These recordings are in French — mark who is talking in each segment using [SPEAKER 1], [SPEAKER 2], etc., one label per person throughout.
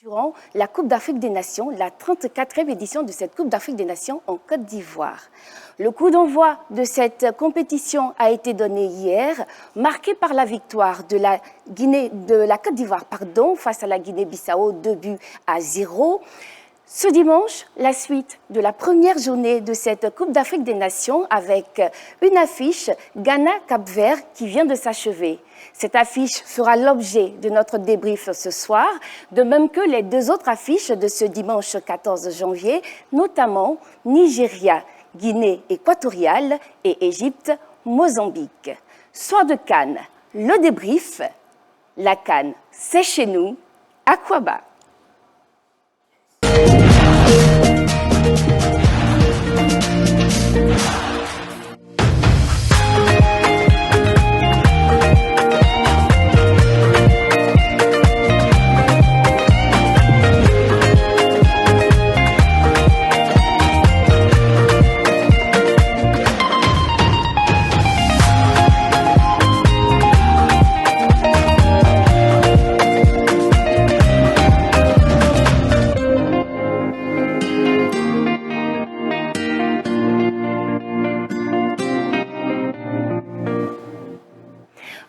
[SPEAKER 1] Durant la Coupe d'Afrique des Nations, la 34e édition de cette Coupe d'Afrique des Nations en Côte d'Ivoire. Le coup d'envoi de cette compétition a été donné hier, marqué par la victoire de la Côte d'Ivoire face à la Guinée-Bissau, 2-0. Ce dimanche, la suite de la première journée de cette Coupe d'Afrique des Nations avec une affiche Ghana-Cap-Vert qui vient de s'achever. Cette affiche fera l'objet de notre débrief ce soir, de même que les deux autres affiches de ce dimanche 14 janvier, notamment Nigeria, Guinée équatoriale et Égypte, Mozambique. Soir de CAN, le débrief, la CAN, c'est chez nous, Aquaba.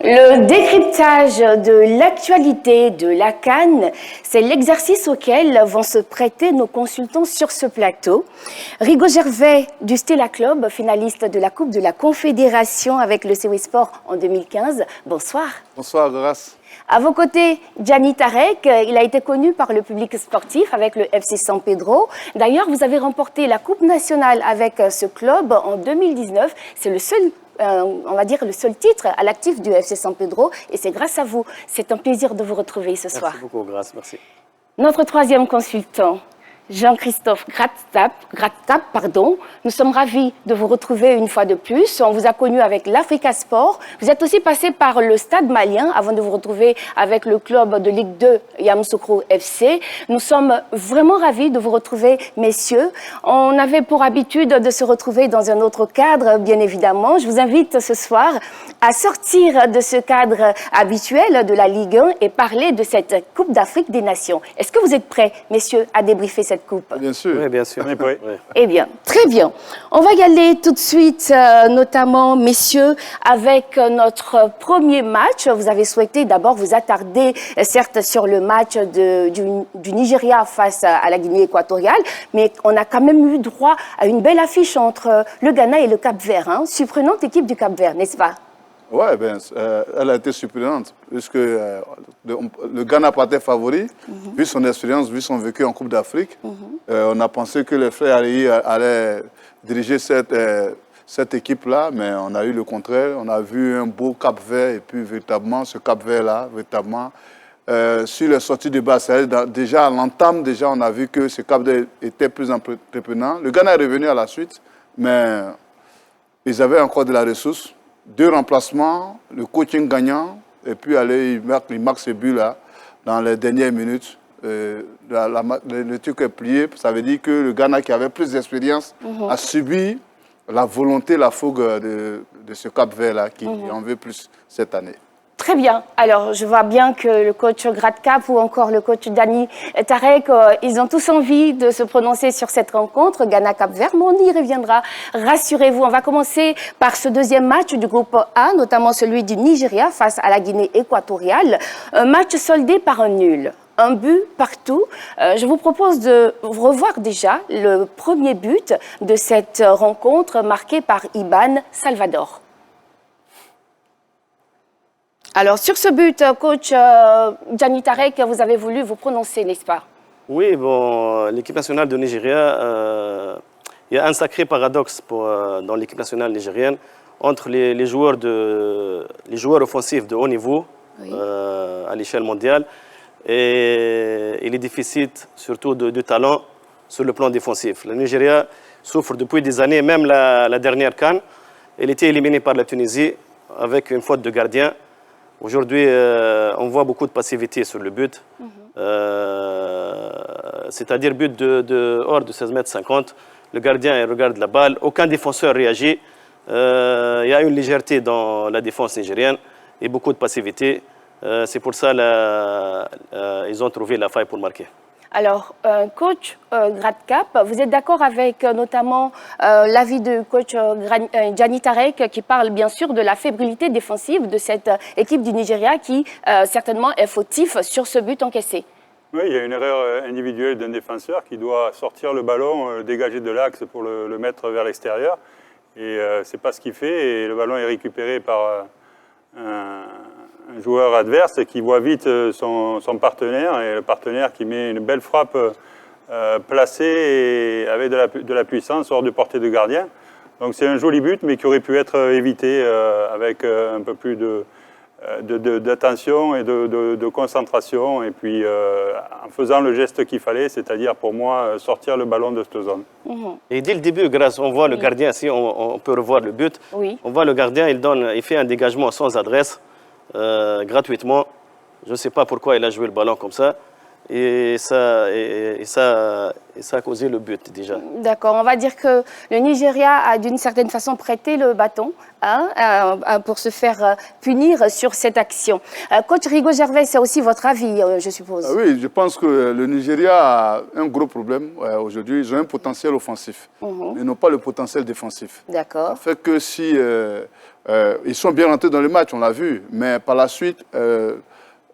[SPEAKER 1] Le décryptage de l'actualité de la CAN, c'est l'exercice auquel vont se prêter nos consultants sur ce plateau. Rigo Gervais du Stella Club, finaliste de la Coupe de la Confédération avec le CW Sport en 2015. Bonsoir.
[SPEAKER 2] Bonsoir, grâce.
[SPEAKER 1] À vos côtés, Gianni Tarek, il a été connu par le public sportif avec le FC San Pedro. D'ailleurs, vous avez remporté la Coupe nationale avec ce club en 2019. C'est le seul on va dire le seul titre à l'actif du FC San Pedro et c'est grâce à vous. C'est un plaisir de vous retrouver ce soir.
[SPEAKER 2] Merci beaucoup, Grace, merci.
[SPEAKER 1] Notre troisième consultant, Jean-Christophe Grattap, nous sommes ravis de vous retrouver une fois de plus. On vous a connu avec l'Africa Sport. Vous êtes aussi passé par le Stade Malien avant de vous retrouver avec le club de Ligue 2 Yamoussoukro FC. Nous sommes vraiment ravis de vous retrouver, messieurs. On avait pour habitude de se retrouver dans un autre cadre, bien évidemment. Je vous invite ce soir à sortir de ce cadre habituel de la Ligue 1 et parler de cette Coupe d'Afrique des Nations. Est-ce que vous êtes prêts, messieurs, à débriefer cette coupe?
[SPEAKER 2] Bien sûr.
[SPEAKER 3] Oui, bien sûr. Oui.
[SPEAKER 1] Eh bien, très bien. On va y aller tout de suite, notamment, messieurs, avec notre premier match. Vous avez souhaité d'abord vous attarder, certes, sur le match du Nigeria face à la Guinée équatoriale, mais on a quand même eu droit à une belle affiche entre le Ghana et le Cap-Vert. Hein. Surprenante équipe du Cap-Vert, n'est-ce pas?
[SPEAKER 2] Oui, elle a été surprenante, puisque le Ghana partait favori, vu son expérience, vu son vécu en Coupe d'Afrique. On a pensé que les frères allaient diriger cette équipe-là, mais on a eu le contraire. On a vu un beau Cap-Vert, et puis véritablement, ce Cap-Vert-là, véritablement, sur les sorties de base, déjà à l'entame, on a vu que ce Cap-Vert était plus entreprenant. Le Ghana est revenu à la suite, mais ils avaient encore de la ressource. 2 remplacements, le coaching gagnant, et puis il marque ce but-là dans les dernières minutes. Le truc est plié, ça veut dire que le Ghana qui avait plus d'expérience a subi la volonté, la fougue de ce Cap-Vert-là qui en veut plus cette année.
[SPEAKER 1] Très bien. Alors, je vois bien que le coach Grattap ou encore le coach Gianni Tarek, ils ont tous envie de se prononcer sur cette rencontre, Ghana-Cap-Vert, mais on y reviendra. Rassurez-vous, on va commencer par ce deuxième match du groupe A, notamment celui du Nigeria face à la Guinée équatoriale. Un match soldé par un nul. Un but partout. Je vous propose de revoir déjà le premier but de cette rencontre marqué par Iban Salvador. Alors, sur ce but, coach Gianni Tarek, vous avez voulu vous prononcer, n'est-ce pas?
[SPEAKER 3] Oui, bon, l'équipe nationale de Nigeria, il y a un sacré paradoxe dans l'équipe nationale nigérienne entre les joueurs offensifs de haut niveau à l'échelle mondiale et les déficits, surtout de talent, sur le plan défensif. Le Nigeria souffre depuis des années, même la dernière CAN, elle était éliminée par la Tunisie avec une faute de gardien. Aujourd'hui, on voit beaucoup de passivité sur le but, c'est-à-dire but hors de 16,50 m. Le gardien il regarde la balle, aucun défenseur réagit. Il y a une légèreté dans la défense nigérienne et beaucoup de passivité. C'est pour ça qu'ils ont trouvé la faille pour marquer.
[SPEAKER 1] Alors, coach Gradcap, vous êtes d'accord avec notamment l'avis de coach Gianni Tarek qui parle bien sûr de la fébrilité défensive de cette équipe du Nigeria qui certainement est fautif sur ce but encaissé.
[SPEAKER 4] Oui, il y a une erreur individuelle d'un défenseur qui doit sortir le ballon, dégager de l'axe pour le mettre vers l'extérieur. Et ce n'est pas ce qu'il fait. Et le ballon est récupéré par un joueur adverse qui voit vite son partenaire. Et le partenaire qui met une belle frappe placée et avec de la puissance hors de portée de gardien. Donc c'est un joli but, mais qui aurait pu être évité avec un peu plus d'attention et de concentration, et puis en faisant le geste qu'il fallait, c'est-à-dire pour moi sortir le ballon de cette zone.
[SPEAKER 3] Et dès le début, on voit le gardien, si on peut revoir le but, on voit le gardien, il fait un dégagement sans adresse, gratuitement. Je ne sais pas pourquoi il a joué le ballon comme ça. Et ça a causé le but déjà.
[SPEAKER 1] D'accord, on va dire que le Nigeria a d'une certaine façon prêté le bâton pour se faire punir sur cette action. Coach Rigo Gervais, c'est aussi votre avis, je suppose.
[SPEAKER 2] Oui, je pense que le Nigeria a un gros problème aujourd'hui. Ils ont un potentiel offensif, mais n'ont pas le potentiel défensif.
[SPEAKER 1] D'accord.
[SPEAKER 2] Ça fait que si ils sont bien rentrés dans le match, on l'a vu, mais par la suite,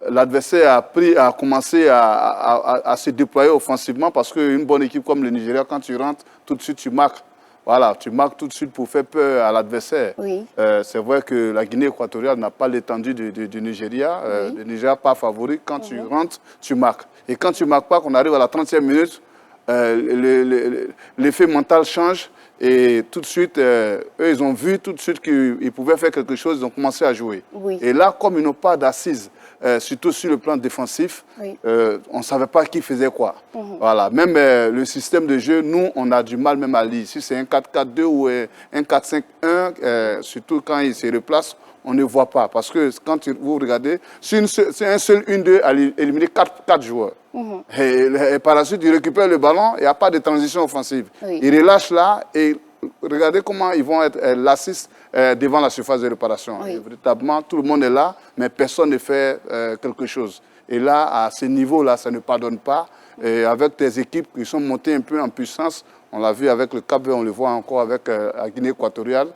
[SPEAKER 2] l'adversaire a commencé à se déployer offensivement parce qu'une bonne équipe comme le Nigeria, quand tu rentres, tout de suite tu marques. Voilà, tu marques tout de suite pour faire peur à l'adversaire.
[SPEAKER 1] Oui.
[SPEAKER 2] C'est vrai que la Guinée équatoriale n'a pas l'étendue du Nigeria. Le Nigeria pas favori. Quand tu rentres, tu marques. Et quand tu ne marques pas, qu'on arrive à la 30e minute, l'effet mental change. Et tout de suite, eux, ils ont vu tout de suite qu'ils pouvaient faire quelque chose, ils ont commencé à jouer.
[SPEAKER 1] Oui.
[SPEAKER 2] Et là, comme ils n'ont pas d'assises, surtout sur le plan défensif, on ne savait pas qui faisait quoi. Voilà. Même le système de jeu, nous, on a du mal même à lire. Si c'est un 4-4-2 ou un 4-5-1, surtout quand ils se replacent, on ne voit pas. Parce que quand vous regardez, c'est un seul 1-2 à éliminer 4 joueurs. Et par la suite, ils récupèrent le ballon, il n'y a pas de transition offensive. Ils relâchent là et regardez comment ils vont être l'assist devant la surface de réparation. Et véritablement, tout le monde est là, mais personne ne fait quelque chose. Et là, à ce niveau-là, ça ne pardonne pas. Et avec des équipes qui sont montées un peu en puissance, on l'a vu avec le Cap-Vert, on le voit encore avec la Guinée équatoriale.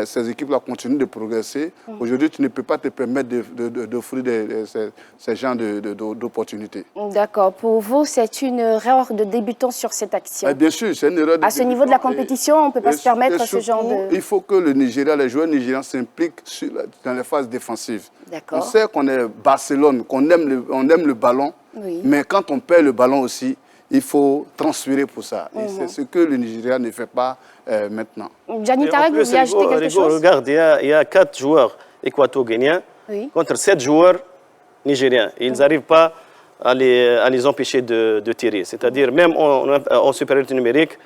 [SPEAKER 2] Ces équipes-là continuent de progresser. Aujourd'hui, tu ne peux pas te permettre d'offrir ces genres d'opportunités.
[SPEAKER 1] D'accord. Pour vous, c'est une erreur de débutant sur cette action?
[SPEAKER 2] Bien sûr, c'est une erreur de débutant.
[SPEAKER 1] À ce niveau de la compétition, on ne peut pas se permettre ce genre de...
[SPEAKER 2] Il faut que le Nigeria, les joueurs nigérians s'impliquent dans les phases défensives. On sait qu'on est Barcelone, qu'on aime le ballon, mais quand on perd le ballon aussi, il faut transférer pour ça. Et c'est ce que le Nigeria ne fait pas maintenant.
[SPEAKER 1] Gianni Tarek, vous y ajoutez quelque chose?
[SPEAKER 3] Regarde, il y a 4 joueurs équato-guinéens contre 7 joueurs nigériens. Ils n'arrivent pas à les empêcher de tirer. C'est-à-dire, même en supériorité numérique,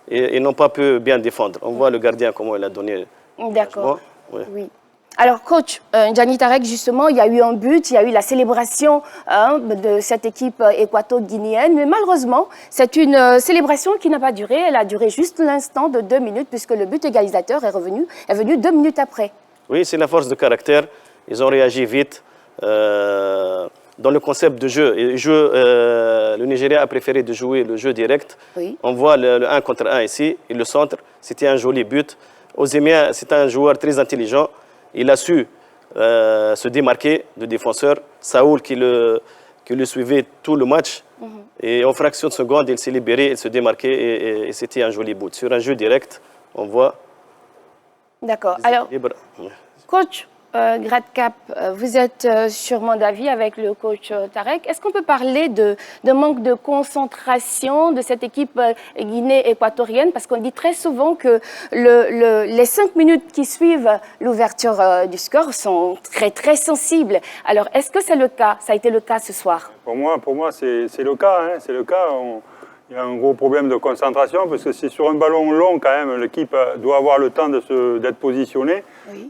[SPEAKER 3] ils n'ont pas pu bien défendre. On voit le gardien, comment il a donné.
[SPEAKER 1] D'accord. Oui. Alors, coach, Gianni Tarek, justement, il y a eu un but, il y a eu la célébration de cette équipe équato-guinéenne, mais malheureusement, c'est une célébration qui n'a pas duré, elle a duré juste l'instant de 2 minutes, puisque le but égalisateur est venu 2 minutes après.
[SPEAKER 3] Oui, c'est la force de caractère, ils ont réagi vite dans le concept de jeu. Le Nigeria a préféré de jouer le jeu direct. On voit le 1 contre 1 ici, et le centre, c'était un joli but. Ozemia, c'est un joueur très intelligent. Il a su se démarquer de défenseur. Saoul qui le suivait tout le match. Et en fraction de seconde, il s'est libéré, il se démarquait et c'était un joli but. Sur un jeu direct, on voit...
[SPEAKER 1] D'accord. Alors, coach Gradcap, vous êtes sûrement d'avis avec le coach Tarek. Est-ce qu'on peut parler de manque de concentration de cette équipe guinée-équatorienne? Parce qu'on dit très souvent que les 5 minutes qui suivent l'ouverture du score sont très, très sensibles. Alors, est-ce que c'est le cas? Ça a été le cas ce soir?
[SPEAKER 4] Pour moi c'est le cas. C'est le cas. Il y a un gros problème de concentration parce que c'est sur un ballon long quand même. L'équipe doit avoir le temps d'être positionnée.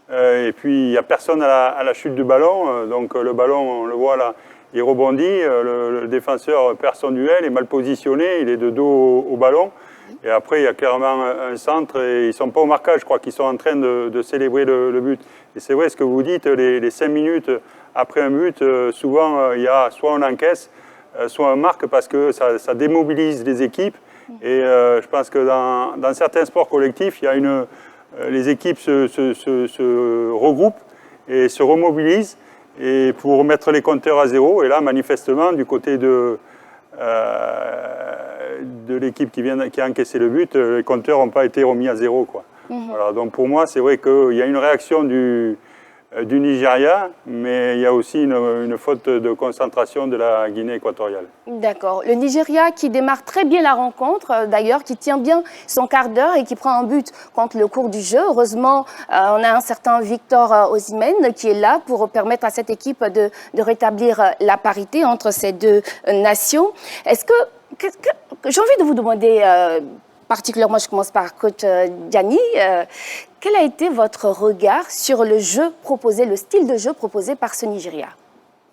[SPEAKER 4] Et puis il n'y a personne à la chute du ballon. Donc le ballon, on le voit là, il rebondit. Le défenseur perd son duel, est mal positionné, il est de dos au ballon. Et après il y a clairement un centre et ils ne sont pas au marquage. Je crois qu'ils sont en train de célébrer le but. Et c'est vrai ce que vous dites, les 5 minutes après un but, souvent il y a soit on encaisse, soit une marque parce que ça démobilise les équipes. Et je pense que dans certains sports collectifs, il y a les équipes se regroupent et se remobilisent et pour mettre les compteurs à zéro. Et là, manifestement, du côté de l'équipe qui a encaissé le but, les compteurs n'ont pas été remis à zéro, quoi. Voilà, donc pour moi, c'est vrai qu'il y a une réaction du Nigeria, mais il y a aussi une faute de concentration de la Guinée équatoriale.
[SPEAKER 1] D'accord. Le Nigeria qui démarre très bien la rencontre, d'ailleurs, qui tient bien son quart d'heure et qui prend un but contre le cours du jeu. Heureusement, on a un certain Victor Osimhen qui est là pour permettre à cette équipe de rétablir la parité entre ces deux nations. Est-ce que j'ai envie de vous demander, particulièrement, je commence par coach Diani, quel a été votre regard sur le jeu proposé, le style de jeu proposé par ce Nigeria?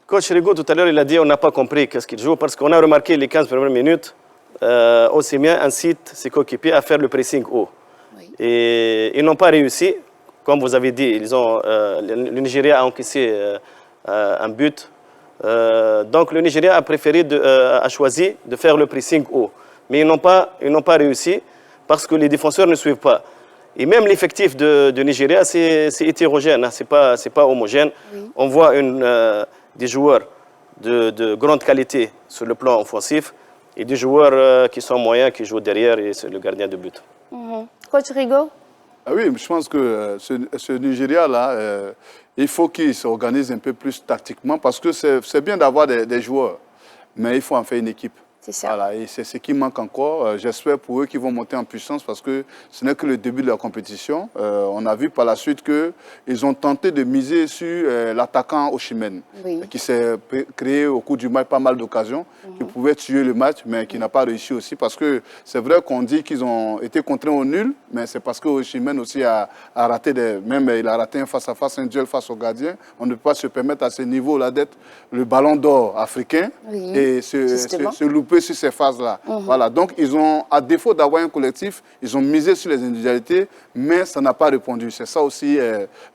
[SPEAKER 3] Coach Rigo, tout à l'heure, il a dit qu'on n'a pas compris qu'est-ce qu'il joue parce qu'on a remarqué les 15 premières minutes, Osimhen incite ses coéquipiers à faire le pressing haut. Oui. Et ils n'ont pas réussi. Comme vous avez dit, le Nigeria a encaissé un but. Donc le Nigeria a a choisi de faire le pressing haut. Mais ils n'ont pas réussi parce que les défenseurs ne suivent pas. Et même l'effectif de Nigeria, c'est hétérogène, hein, c'est pas homogène. Oui. On voit des joueurs de grande qualité sur le plan offensif et des joueurs qui sont moyens, qui jouent derrière, et c'est le gardien de but.
[SPEAKER 1] Coach Rigo?
[SPEAKER 2] Ah oui, je pense que ce Nigeria-là, il faut qu'il s'organise un peu plus tactiquement parce que c'est bien d'avoir des joueurs, mais il faut en faire une équipe.
[SPEAKER 1] C'est ça.
[SPEAKER 2] Voilà, et c'est ce qui manque encore. J'espère pour eux qu'ils vont monter en puissance parce que ce n'est que le début de la compétition. On a vu par la suite qu'ils ont tenté de miser sur l'attaquant Osimhen, oui, qui s'est créé au cours du match pas mal d'occasions, qui pouvait tuer le match, mais qui n'a pas réussi aussi. Parce que c'est vrai qu'on dit qu'ils ont été contraints au nul, mais c'est parce que Osimhen aussi a raté même il a raté un face-à-face, un duel face au gardien. On ne peut pas se permettre à ce niveau-là d'être le ballon d'or africain, oui, et se louper sur ces phases-là. Voilà. Donc, ils ont, à défaut d'avoir un collectif, ils ont misé sur les individualités, mais ça n'a pas répondu. C'est ça aussi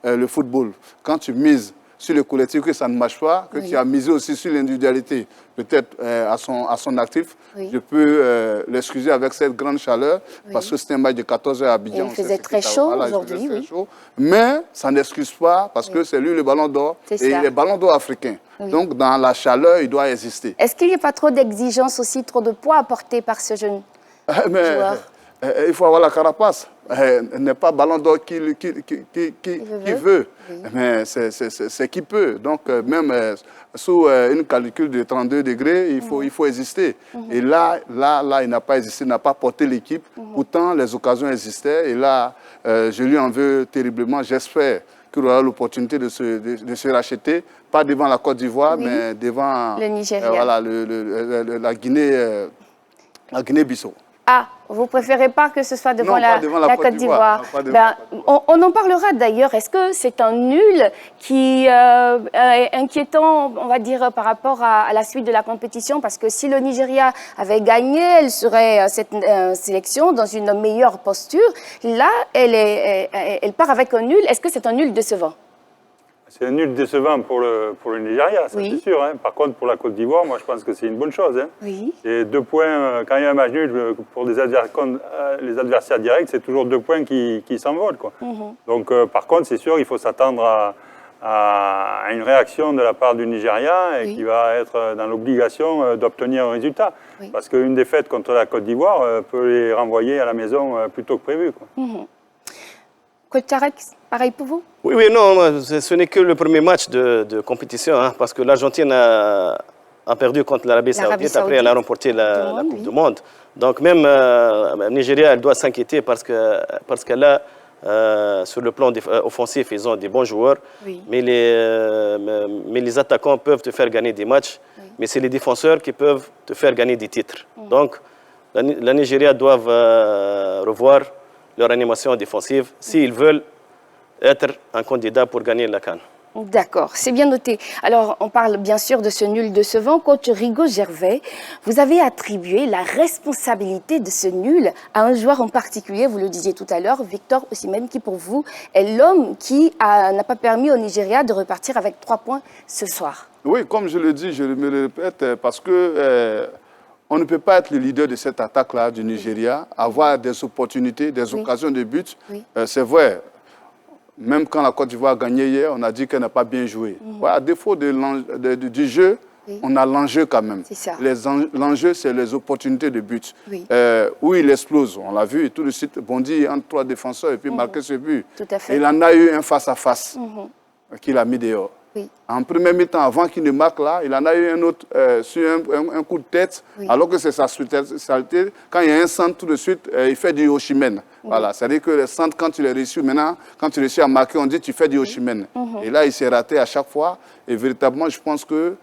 [SPEAKER 2] le football. Quand tu mises sur le collectif, que ça ne marche pas, que tu as misé aussi sur l'individualité, peut-être à son actif, je peux l'excuser avec cette grande chaleur, parce que c'était un match de 14 heures à Abidjan.
[SPEAKER 1] Il faisait très chaud aujourd'hui, oui.
[SPEAKER 2] Mais ça n'excuse pas, parce que c'est lui le ballon d'or, et les ballons d'or africains. Oui. Donc, dans la chaleur, il doit exister.
[SPEAKER 1] Est-ce qu'il n'y a pas trop d'exigences aussi, trop de poids apporté par ce jeune joueur?
[SPEAKER 2] Il faut avoir la carapace. N'est pas ballon d'or qui veut, oui, mais c'est qui peut. Donc, même sous une canicule de 32 degrés, il faut exister. Et là, il n'a pas existé, il n'a pas porté l'équipe. Pourtant, les occasions existaient. Et là, je lui en veux terriblement. J'espère qu'il aura l'opportunité de se racheter, pas devant la Côte d'Ivoire, oui, mais devant
[SPEAKER 1] le Nigeria.
[SPEAKER 2] Voilà, la Guinée-Bissau.
[SPEAKER 1] Ah, vous ne préférez pas que ce soit devant la Côte d'Ivoire? On en parlera d'ailleurs. Est-ce que c'est un nul qui est inquiétant, on va dire, par rapport à la suite de la compétition? Parce que si le Nigeria avait gagné, elle serait cette sélection dans une meilleure posture. Là, elle part avec un nul. Est-ce que c'est un nul décevant?
[SPEAKER 4] C'est un nul décevant pour le Nigeria, ça, oui, c'est sûr. Hein. Par contre, pour la Côte d'Ivoire, moi je pense que c'est une bonne chose. Hein. Oui. C'est 2 points, quand il y a un match nul pour les adversaires directs, c'est toujours 2 points qui s'envolent. Donc par contre, c'est sûr, il faut s'attendre à une réaction de la part du Nigeria et qui va être dans l'obligation d'obtenir un résultat. Oui. Parce qu'une défaite contre la Côte d'Ivoire peut les renvoyer à la maison plus tôt que prévu.
[SPEAKER 1] Coach Tarek, pareil pour vous?
[SPEAKER 3] Oui, non, ce n'est que le premier match de compétition, hein, parce que l'Argentine a perdu contre l'Arabie Saoudite, après elle a remporté la Coupe du Monde. Donc même Nigeria, elle doit s'inquiéter parce qu'elle a, sur le plan offensif, ils ont des bons joueurs, oui, mais les attaquants peuvent te faire gagner des matchs, oui, mais c'est les défenseurs qui peuvent te faire gagner des titres. Donc la Nigeria doit revoir leur animation défensive s'ils veulent être un candidat pour gagner la CAN.
[SPEAKER 1] D'accord, c'est bien noté. Alors, on parle bien sûr de ce nul décevant. Coach Rigaud Gervais, vous avez attribué la responsabilité de ce nul à un joueur en particulier, vous le disiez tout à l'heure, Victor Osimhen, qui pour vous est l'homme qui n'a pas permis au Nigeria de repartir avec 3 points ce soir.
[SPEAKER 2] Oui, comme je le dis, je me le répète, parce que on ne peut pas être le leader de cette attaque-là du Nigeria, avoir des opportunités, des occasions de but. Oui. C'est vrai. Même quand la Côte d'Ivoire a gagné hier, on a dit qu'elle n'a pas bien joué. Ouais, à défaut du jeu, on a l'enjeu quand même. L'enjeu, c'est les opportunités de but. Où il explose, on l'a vu, et tout de suite bondi entre 3 défenseurs et puis marqué ce but.
[SPEAKER 1] Tout à fait.
[SPEAKER 2] Et il en a eu un face-à--face qu'il a mis dehors. En premier mi-temps, avant qu'il ne marque là, il en a eu un autre sur un coup de tête, alors que c'est sa spécialité. Quand il y a un centre, tout de suite, il fait du Osimhen. Voilà, c'est-à-dire que le centre, quand tu l'as réussi, maintenant, quand tu réussis à marquer, on dit tu fais du Osimhen. Et là, il s'est raté à chaque fois. Et véritablement, je pense que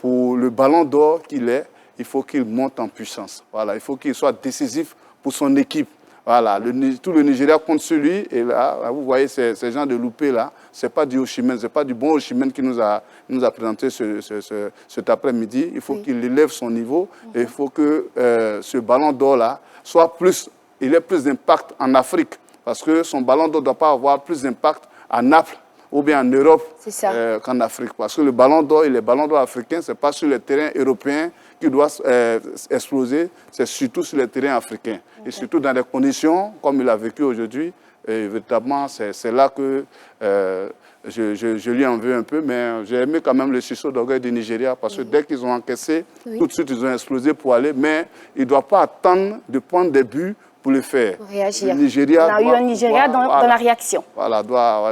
[SPEAKER 2] pour le ballon d'or qu'il est, il faut qu'il monte en puissance. Voilà, il faut qu'il soit décisif pour son équipe. Voilà, tout le Nigeria compte sur lui. Et là, vous voyez ces gens de loupé-là, ce n'est pas du Osimhen, ce n'est pas du bon Osimhen qui nous a présenté cet après-midi. Il faut qu'il élève son niveau et il faut que ce ballon d'or-là soit plus, il ait plus d'impact en Afrique. Parce que son ballon d'or ne doit pas avoir plus d'impact à Naples ou bien en Europe qu'en Afrique. Parce que le ballon d'or et les ballons d'or africains, ce n'est pas sur les terrains européens qui doivent exploser, c'est surtout sur les terrains africains. Et surtout dans des conditions comme il a vécu aujourd'hui. Et véritablement, c'est là que je lui en veux un peu. Mais j'ai aimé quand même le sursaut d'orgueil du Nigeria parce que dès qu'ils ont encaissé, tout de suite, ils ont explosé pour aller. Mais il ne doit pas attendre de prendre des buts pour le faire.
[SPEAKER 1] Pour réagir.
[SPEAKER 2] Nigeria
[SPEAKER 1] on a eu un Nigeria dans la réaction.
[SPEAKER 2] Voilà,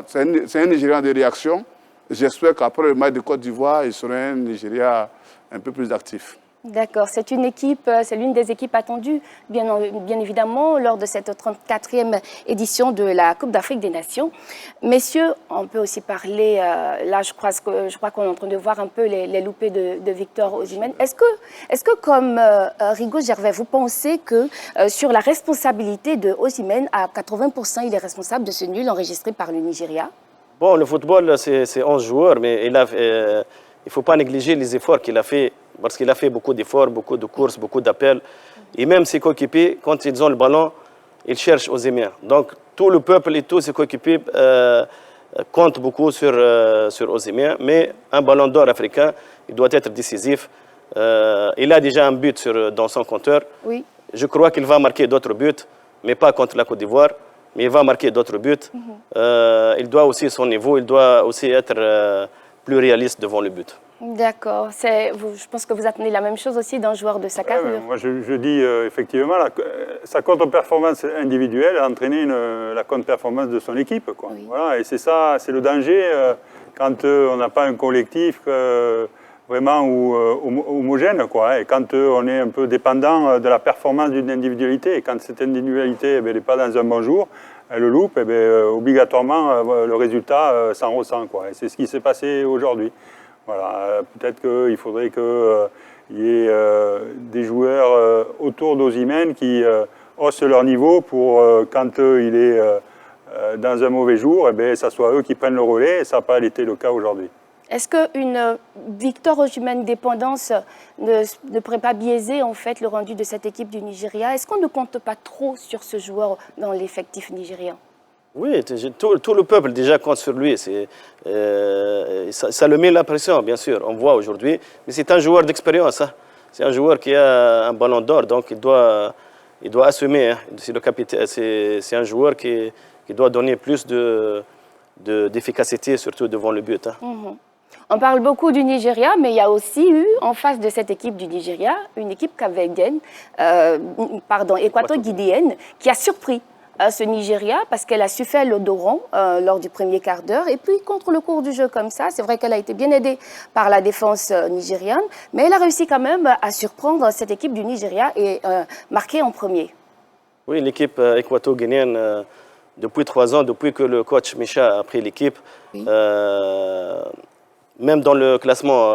[SPEAKER 2] c'est un Nigeria de réaction. J'espère qu'après le match de Côte d'Ivoire, il sera un Nigeria un peu plus actif.
[SPEAKER 1] D'accord, c'est une équipe, c'est l'une des équipes attendues, bien évidemment, lors de cette 34e édition de la Coupe d'Afrique des Nations. Messieurs, on peut aussi parler, là je crois qu'on est en train de voir un peu les loupés de Victor Osimhen. Est-ce que comme Rigaud Gervais, vous pensez que sur la responsabilité de Osimhen, à 80%, il est responsable de ce nul enregistré par le Nigeria?
[SPEAKER 3] Bon, le football, c'est 11 joueurs, mais il ne faut pas négliger les efforts qu'il a fait. Parce qu'il a fait beaucoup d'efforts, beaucoup de courses, beaucoup d'appels. Et même ses coéquipiers, quand ils ont le ballon, ils cherchent Osimhen. Donc tout le peuple et tous ses coéquipiers comptent beaucoup sur Osimhen. Mais un ballon d'or africain, il doit être décisif. Il a déjà un but dans son compteur. Oui. Je crois qu'il va marquer d'autres buts, mais pas contre la Côte d'Ivoire. Mais il va marquer d'autres buts. Il doit aussi son niveau, il doit aussi être plus réaliste devant le but.
[SPEAKER 1] D'accord. Je pense que vous attendez la même chose aussi d'un joueur de sa carrière.
[SPEAKER 4] Moi, je dis effectivement, sa contre-performance individuelle a entraîné la contre-performance de son équipe. Quoi. Oui. Voilà, et c'est ça, c'est le danger quand on n'a pas un collectif vraiment homogène. Quoi, et quand on est un peu dépendant de la performance d'une individualité, et quand cette individualité n'est pas dans un bon jour, elle le loupe, obligatoirement, le résultat s'en ressent. Quoi. Et c'est ce qui s'est passé aujourd'hui. Voilà, peut-être qu'il faudrait qu'il y ait des joueurs autour d'Osimhen qui haussent leur niveau pour quand il est dans un mauvais jour, ça soit eux qui prennent le relais, et ça n'a pas été le cas aujourd'hui.
[SPEAKER 1] Est-ce qu'une Victor Osimhen dépendance ne pourrait pas biaiser en fait le rendu de cette équipe du Nigeria? Est-ce qu'on ne compte pas trop sur ce joueur dans l'effectif nigérian?
[SPEAKER 3] Oui, tout le peuple déjà compte sur lui. Ça le met la pression, bien sûr, on voit aujourd'hui. Mais c'est un joueur d'expérience. Hein. C'est un joueur qui a un ballon d'or, donc il doit assumer. Hein. C'est le capitaine. C'est un joueur qui doit donner plus d'efficacité, surtout devant le but. Hein.
[SPEAKER 1] On parle beaucoup du Nigeria, mais il y a aussi eu, en face de cette équipe du Nigeria, une équipe équato-guinéenne qui a surpris ce Nigeria parce qu'elle a su faire le dos rond lors du premier quart d'heure. Et puis, contre le cours du jeu comme ça, c'est vrai qu'elle a été bien aidée par la défense nigériane, mais elle a réussi quand même à surprendre cette équipe du Nigeria et marquer en premier.
[SPEAKER 3] Oui, l'équipe équato-guinéenne, depuis 3 ans, depuis que le coach Micha a pris l'équipe, oui. Même dans le classement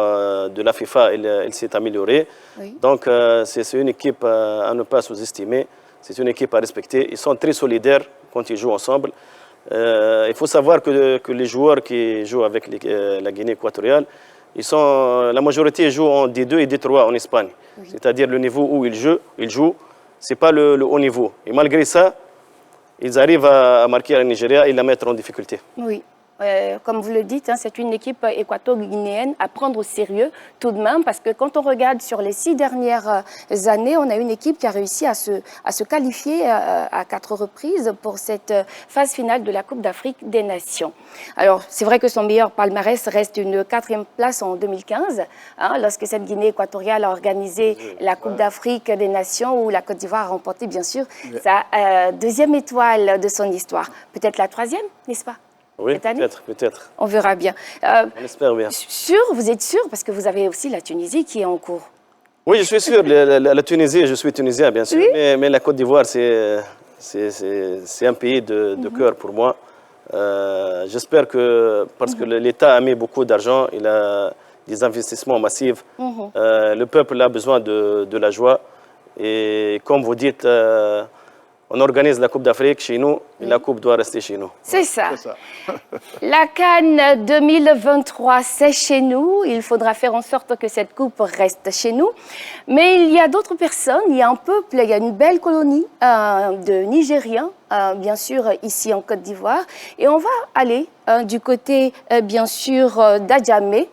[SPEAKER 3] de la FIFA, elle s'est améliorée. Oui. Donc, c'est une équipe à ne pas sous-estimer. C'est une équipe à respecter. Ils sont très solidaires quand ils jouent ensemble. Il faut savoir que les joueurs qui jouent avec la Guinée équatoriale, la majorité jouent en D2 et D3 en Espagne. Oui. C'est-à-dire le niveau où ils jouent, ce n'est pas le haut niveau. Et malgré ça, ils arrivent à marquer à la Nigeria et la mettre en difficulté.
[SPEAKER 1] Oui. Comme vous le dites, hein, c'est une équipe équato-guinéenne à prendre au sérieux tout de même, parce que quand on regarde sur les 6 dernières années, on a une équipe qui a réussi à se qualifier à 4 reprises pour cette phase finale de la Coupe d'Afrique des Nations. Alors, c'est vrai que son meilleur palmarès reste une 4e place en 2015, hein, lorsque cette Guinée équatoriale a organisé la Coupe d'Afrique des Nations, où la Côte d'Ivoire a remporté, bien sûr, sa 2e étoile de son histoire. Peut-être la 3e, n'est-ce pas?
[SPEAKER 3] Oui, peut-être.
[SPEAKER 1] On verra bien.
[SPEAKER 3] On espère bien.
[SPEAKER 1] Vous êtes sûr? Parce que vous avez aussi la Tunisie qui est en cours.
[SPEAKER 3] Oui, je suis sûr. La Tunisie, je suis tunisien, bien sûr. Oui. Mais la Côte d'Ivoire, c'est un pays de cœur pour moi. J'espère que, parce que l'État a mis beaucoup d'argent, il a des investissements massifs. Le peuple a besoin de la joie. Et comme vous dites, on organise la Coupe d'Afrique chez nous, et la Coupe doit rester chez nous.
[SPEAKER 1] C'est ça. La CAN 2023, c'est chez nous. Il faudra faire en sorte que cette Coupe reste chez nous. Mais il y a d'autres personnes, il y a un peuple, il y a une belle colonie de Nigériens, bien sûr, ici en Côte d'Ivoire. Et on va aller du côté, bien sûr, d'Adjamé.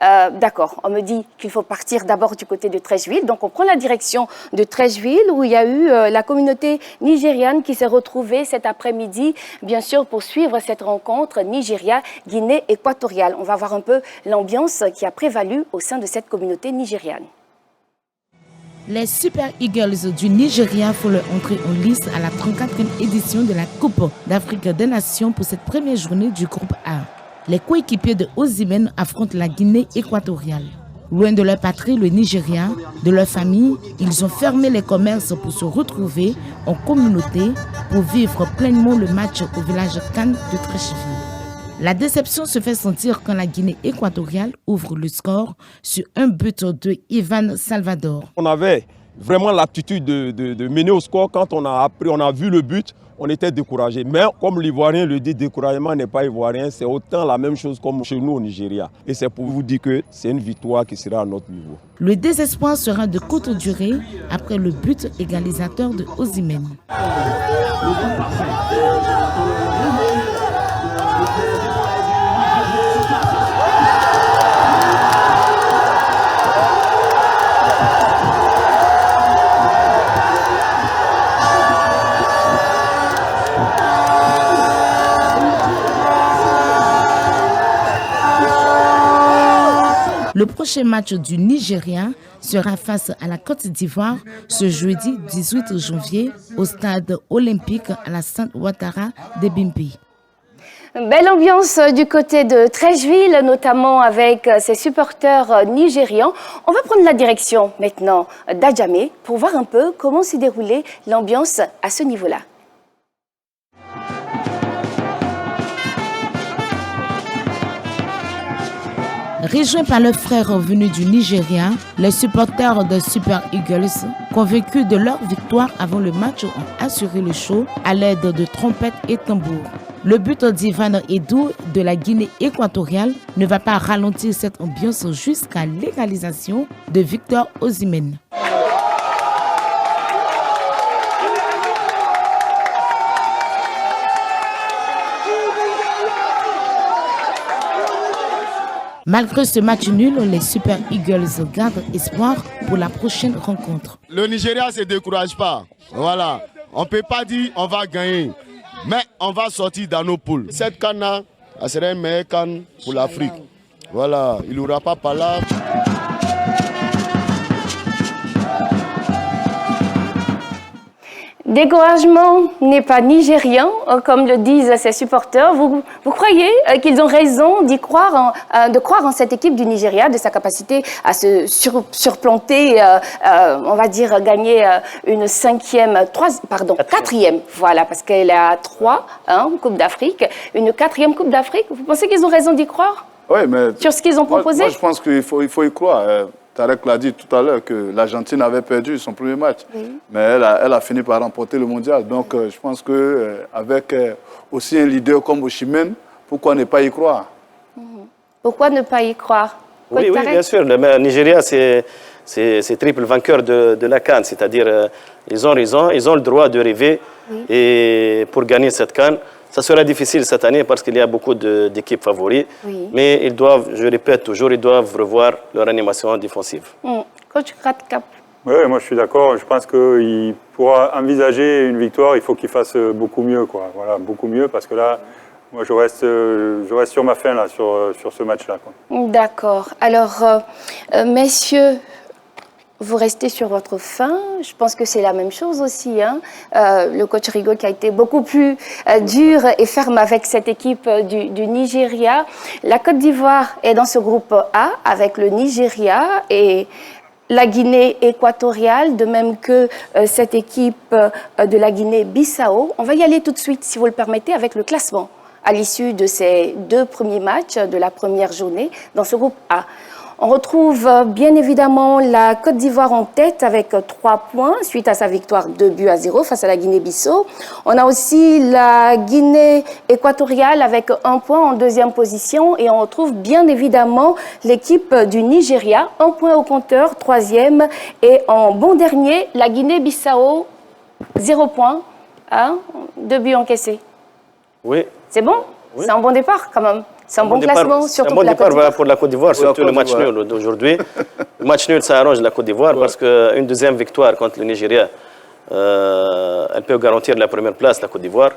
[SPEAKER 1] D'accord, on me dit qu'il faut partir d'abord du côté de Treichville. Donc on prend la direction de Treichville où il y a eu la communauté nigériane qui s'est retrouvée cet après-midi, bien sûr, pour suivre cette rencontre Nigeria-Guinée équatoriale. On va voir un peu l'ambiance qui a prévalu au sein de cette communauté nigériane.
[SPEAKER 5] Les Super Eagles du Nigeria font leur entrée en lice à la 34e édition de la Coupe d'Afrique des Nations pour cette première journée du groupe A. Les coéquipiers de Osimhen affrontent la Guinée équatoriale. Loin de leur patrie, le Nigeria, de leur famille, ils ont fermé les commerces pour se retrouver en communauté pour vivre pleinement le match au village CAN de Treichville. La déception se fait sentir quand la Guinée équatoriale ouvre le score sur un but de Ivan Salvador.
[SPEAKER 6] On avait vraiment l'attitude de mener au score. Quand on a vu le but, on était découragé. Mais comme l'Ivoirien le dit, découragement n'est pas ivoirien, c'est autant la même chose comme chez nous au Nigeria. Et c'est pour vous dire que c'est une victoire qui sera à notre niveau.
[SPEAKER 5] Le désespoir sera de courte durée après le but égalisateur de Osimhen. Le prochain match du Nigeria sera face à la Côte d'Ivoire ce jeudi 18 janvier au stade olympique à la Sainte Ouattara de Bimpi.
[SPEAKER 1] Belle ambiance du côté de Treichville, notamment avec ses supporters nigérians. On va prendre la direction maintenant d'Adjamé pour voir un peu comment s'est déroulée l'ambiance à ce niveau-là.
[SPEAKER 5] Rejoints par leurs frères venus du Nigeria, les supporters de Super Eagles, convaincus de leur victoire avant le match, ont assuré le show à l'aide de trompettes et tambours. Le but d'Ivan Edou de la Guinée équatoriale ne va pas ralentir cette ambiance jusqu'à l'égalisation de Victor Osimhen. Malgré ce match nul, les Super Eagles gardent espoir pour la prochaine rencontre.
[SPEAKER 7] Le Nigeria ne se décourage pas. Voilà. On ne peut pas dire on va gagner, mais on va sortir dans nos poules. Cette CAN-là, sera une meilleure CAN pour l'Afrique. Voilà, il n'y aura pas par là.
[SPEAKER 1] Découragement n'est pas nigérien, comme le disent ses supporters. Vous croyez qu'ils ont raison de croire en cette équipe du Nigeria, de sa capacité à se surplanter, on va dire gagner une quatrième, voilà, parce qu'elle est à 3, Coupe d'Afrique, une 4e Coupe d'Afrique. Vous pensez qu'ils ont raison d'y croire?
[SPEAKER 2] Oui, mais
[SPEAKER 1] sur ce qu'ils ont proposé?
[SPEAKER 2] Moi, je pense qu'il faut y croire. Tarek l'a dit tout à l'heure, que l'Argentine avait perdu son premier match. Mais elle a fini par remporter le mondial. Donc je pense qu'avec aussi un leader comme Osimhen, pourquoi ne pas y croire?
[SPEAKER 1] Pourquoi ne pas y croire?
[SPEAKER 3] Oui, bien sûr. Le Nigeria, c'est triple vainqueur de la CAN. C'est-à-dire, ils ont le droit de rêver. Et pour gagner cette CAN, ça sera difficile cette année parce qu'il y a beaucoup d'équipes favoris. Mais ils doivent, je répète toujours, ils doivent revoir leur animation défensive.
[SPEAKER 1] Coach Radcap.
[SPEAKER 4] Oui, moi je suis d'accord. Je pense qu'il pourra envisager une victoire. Il faut qu'il fasse beaucoup mieux, quoi. Voilà, beaucoup mieux parce que là, moi je reste sur ma faim là, sur ce match-là.
[SPEAKER 1] D'accord. Alors, messieurs, vous restez sur votre faim. Je pense que c'est la même chose aussi. Hein. Le coach Rigo qui a été beaucoup plus dur et ferme avec cette équipe du Nigeria. La Côte d'Ivoire est dans ce groupe A avec le Nigeria et la Guinée équatoriale, de même que cette équipe de la Guinée-Bissau. On va y aller tout de suite, si vous le permettez, avec le classement à l'issue de ces 2 premiers matchs de la première journée dans ce groupe A. On retrouve bien évidemment la Côte d'Ivoire en tête avec 3 points suite à sa victoire 2-0 face à la Guinée-Bissau. On a aussi la Guinée équatoriale avec 1 point en 2e position et on retrouve bien évidemment l'équipe du Nigeria, 1 point au compteur, 3e. Et en bon dernier, la Guinée-Bissau, 0 point, 2 buts encaissés.
[SPEAKER 3] Oui.
[SPEAKER 1] C'est bon?
[SPEAKER 3] Oui.
[SPEAKER 1] C'est un bon départ quand même. C'est un bon classement, surtout
[SPEAKER 3] pour la Côte d'Ivoire. Pour la Côte d'Ivoire, surtout le match nul d'aujourd'hui. Le match nul, ça arrange la Côte d'Ivoire parce qu'une deuxième victoire contre le Nigeria, elle peut garantir la première place, la Côte d'Ivoire.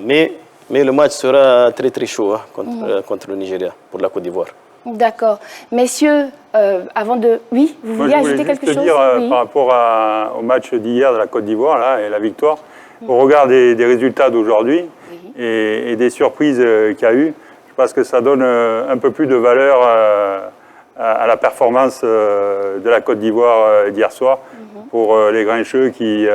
[SPEAKER 3] Mais le match sera très très chaud contre le Nigeria pour la Côte d'Ivoire. D'accord.
[SPEAKER 1] Messieurs, avant de... Oui, vous vouliez ajouter quelque chose?
[SPEAKER 4] Je veux dire, par rapport au match d'hier de la Côte d'Ivoire là, et la victoire, au regard des résultats d'aujourd'hui, et des surprises qu'il y a eu, je pense que ça donne un peu plus de valeur à la performance de la Côte d'Ivoire d'hier soir pour les grincheux qui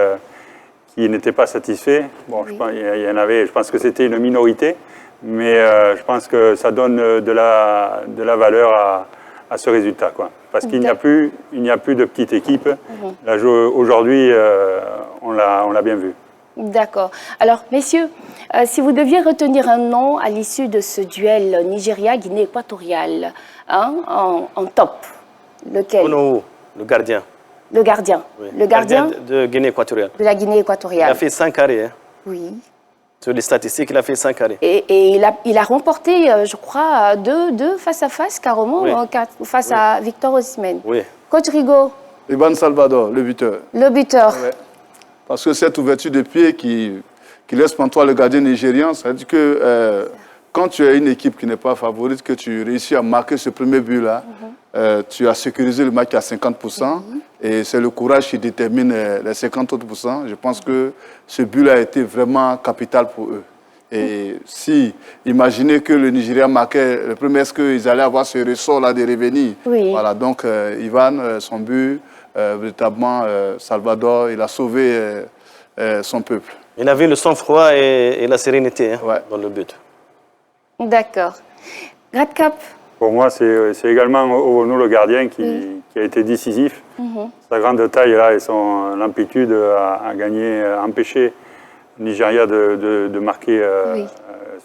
[SPEAKER 4] n'étaient pas satisfaits. Bon, je pense que c'était une minorité, mais je pense que ça donne de la valeur à ce résultat, quoi. Parce qu'il n'y a plus de petite équipe. Aujourd'hui, on l'a bien vu.
[SPEAKER 1] D'accord. Alors, messieurs, si vous deviez retenir un nom à l'issue de ce duel Nigeria-Guinée équatoriale, en top, lequel?
[SPEAKER 3] Le gardien.
[SPEAKER 1] Le gardien.
[SPEAKER 3] Oui.
[SPEAKER 1] Le gardien
[SPEAKER 3] de Guinée équatoriale.
[SPEAKER 1] De la Guinée équatoriale.
[SPEAKER 3] Il a fait 5 arrêts.
[SPEAKER 1] Oui.
[SPEAKER 3] Sur les statistiques, il a fait 5 arrêts.
[SPEAKER 1] Et il a remporté, je crois, deux face à face, carrément, face à Victor Osimhen.
[SPEAKER 3] Oui.
[SPEAKER 1] Coach Rigo.
[SPEAKER 2] Ivan Salvador, le buteur.
[SPEAKER 1] Le buteur.
[SPEAKER 2] Ouais. Parce que cette ouverture de pied qui laisse pantois le gardien nigérian, ça veut dire que quand tu as une équipe qui n'est pas favorite, que tu réussis à marquer ce premier but-là, tu as sécurisé le match à 50%, et c'est le courage qui détermine les 50 autres %. Je pense que ce but-là a été vraiment capital pour eux. Et si, imaginez que le Nigeria marquait le premier, est-ce qu'ils allaient avoir ce ressort-là de revenir?
[SPEAKER 1] Oui.
[SPEAKER 2] Voilà, donc Ivan, son but, véritablement, Salvador, il a sauvé son peuple.
[SPEAKER 3] Il avait le sang-froid et la sérénité dans le but.
[SPEAKER 1] D'accord. Radcap.
[SPEAKER 4] Pour moi, c'est également Owono, le gardien, qui a été décisif. Sa grande taille là, et son amplitude a empêché le Nigeria de marquer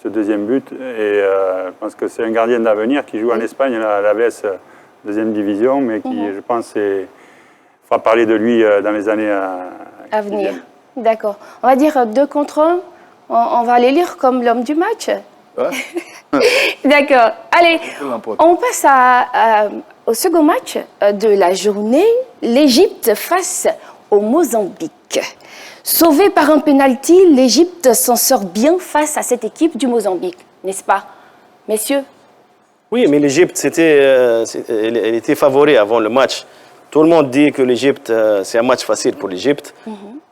[SPEAKER 4] ce deuxième but. Et je pense que c'est un gardien d'avenir qui joue en Espagne, à l'AVS, deuxième division, mais qui, je pense, fera parler de lui dans les années à venir.
[SPEAKER 1] D'accord. On va dire 2 contre 1. On va les lire comme l'homme du match. Ouais. D'accord. Allez, on passe au second match de la journée. L'Égypte face au Mozambique. Sauvée par un penalty, l'Égypte s'en sort bien face à cette équipe du Mozambique, n'est-ce pas, messieurs?
[SPEAKER 3] Oui, mais l'Égypte, elle était favorée avant le match. Tout le monde dit que l'Égypte, c'est un match facile pour l'Égypte.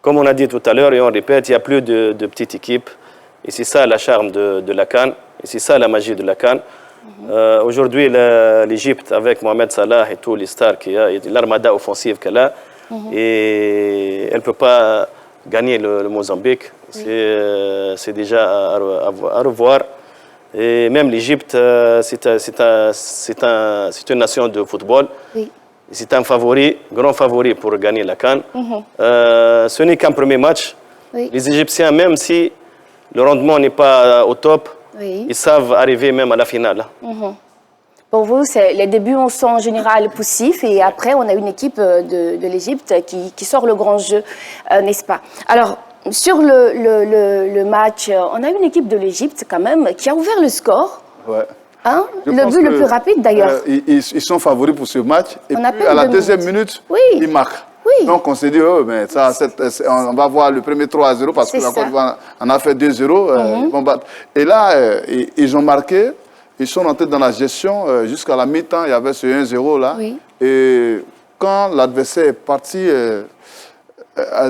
[SPEAKER 3] Comme on a dit tout à l'heure, et on répète, il n'y a plus de petites équipes. Et c'est ça la charme de la CAN. Et c'est ça la magie de la CAN. Aujourd'hui, l'Égypte, avec Mohamed Salah et tous les stars qu'il y a, et l'armada offensive qu'elle a, et elle ne peut pas gagner le Mozambique. C'est déjà à revoir. Et même l'Égypte, c'est une nation de football.
[SPEAKER 1] Oui.
[SPEAKER 3] C'est un favori, grand favori pour gagner la CAN. Ce n'est qu'un premier match.
[SPEAKER 1] Oui.
[SPEAKER 3] Les Égyptiens, même si le rendement n'est pas au top,
[SPEAKER 1] Oui.
[SPEAKER 3] ils savent arriver même à la finale.
[SPEAKER 1] Pour vous, les débuts sont en général poussifs et après, on a une équipe de l'Égypte qui sort le grand jeu, n'est-ce pas? Alors, sur le match, on a une équipe de l'Égypte quand même qui a ouvert le score.
[SPEAKER 2] Ouais.
[SPEAKER 1] Hein?
[SPEAKER 2] Je
[SPEAKER 1] Le
[SPEAKER 2] pense
[SPEAKER 1] but le
[SPEAKER 2] que,
[SPEAKER 1] plus rapide d'ailleurs.
[SPEAKER 2] Ils sont favoris pour ce match. Et
[SPEAKER 1] On a
[SPEAKER 2] puis,
[SPEAKER 1] peine
[SPEAKER 2] à la
[SPEAKER 1] 2
[SPEAKER 2] deuxième
[SPEAKER 1] minutes.
[SPEAKER 2] minute,
[SPEAKER 1] Oui.
[SPEAKER 2] ils marquent.
[SPEAKER 1] Oui.
[SPEAKER 2] Donc on s'est dit, oh, mais ça, on va voir le premier 3-0 parce que
[SPEAKER 1] C'est
[SPEAKER 2] la
[SPEAKER 1] ça.
[SPEAKER 2] Côte d'Ivoire en a fait 2-0. Ils vont battre. Et là, ils ont marqué. Ils sont rentrés dans la gestion. Jusqu'à la mi-temps, il y avait ce 1-0 là.
[SPEAKER 1] Oui.
[SPEAKER 2] Et quand l'adversaire est parti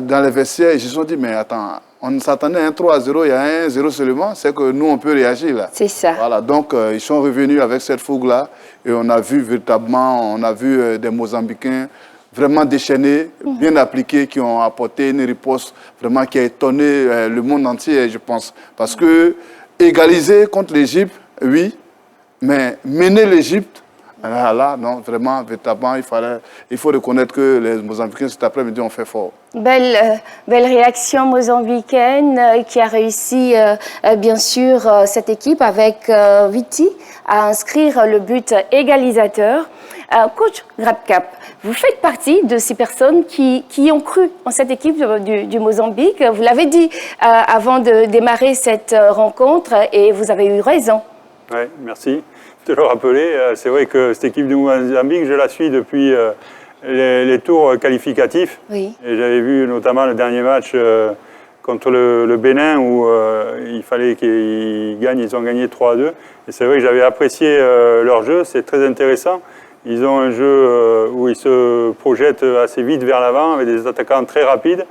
[SPEAKER 2] dans les vestiaires, ils se sont dit, mais attends, on s'attendait à un 3-0, il y a un 1-0 seulement, c'est que nous, on peut réagir là.
[SPEAKER 1] C'est ça.
[SPEAKER 2] Voilà, donc ils sont revenus avec cette fougue-là et on a vu véritablement, on a vu des Mozambicains vraiment déchaînés, bien appliqués, qui ont apporté une riposte vraiment qui a étonné le monde entier, je pense. Parce que égaliser contre l'Égypte, oui, mais mener l'Égypte, là, non, vraiment, véritablement, il faut reconnaître que les Mozambicains cet après-midi ont fait fort.
[SPEAKER 1] Belle réaction mozambicaine qui a réussi, bien sûr, cette équipe avec Viti à inscrire le but égalisateur. Coach Grabcap, vous faites partie de ces personnes qui ont cru en cette équipe du Mozambique. Vous l'avez dit avant de démarrer cette rencontre et vous avez eu raison.
[SPEAKER 4] Oui, merci de le rappeler. C'est vrai que cette équipe du Mozambique, je la suis depuis les tours qualificatifs.
[SPEAKER 1] Oui.
[SPEAKER 4] Et j'avais vu notamment le dernier match contre le Bénin où il fallait qu'ils gagnent. Ils ont gagné 3-2. Et c'est vrai que j'avais apprécié leur jeu. C'est très intéressant. Ils ont un jeu où ils se projettent assez vite vers l'avant avec des attaquants très rapides.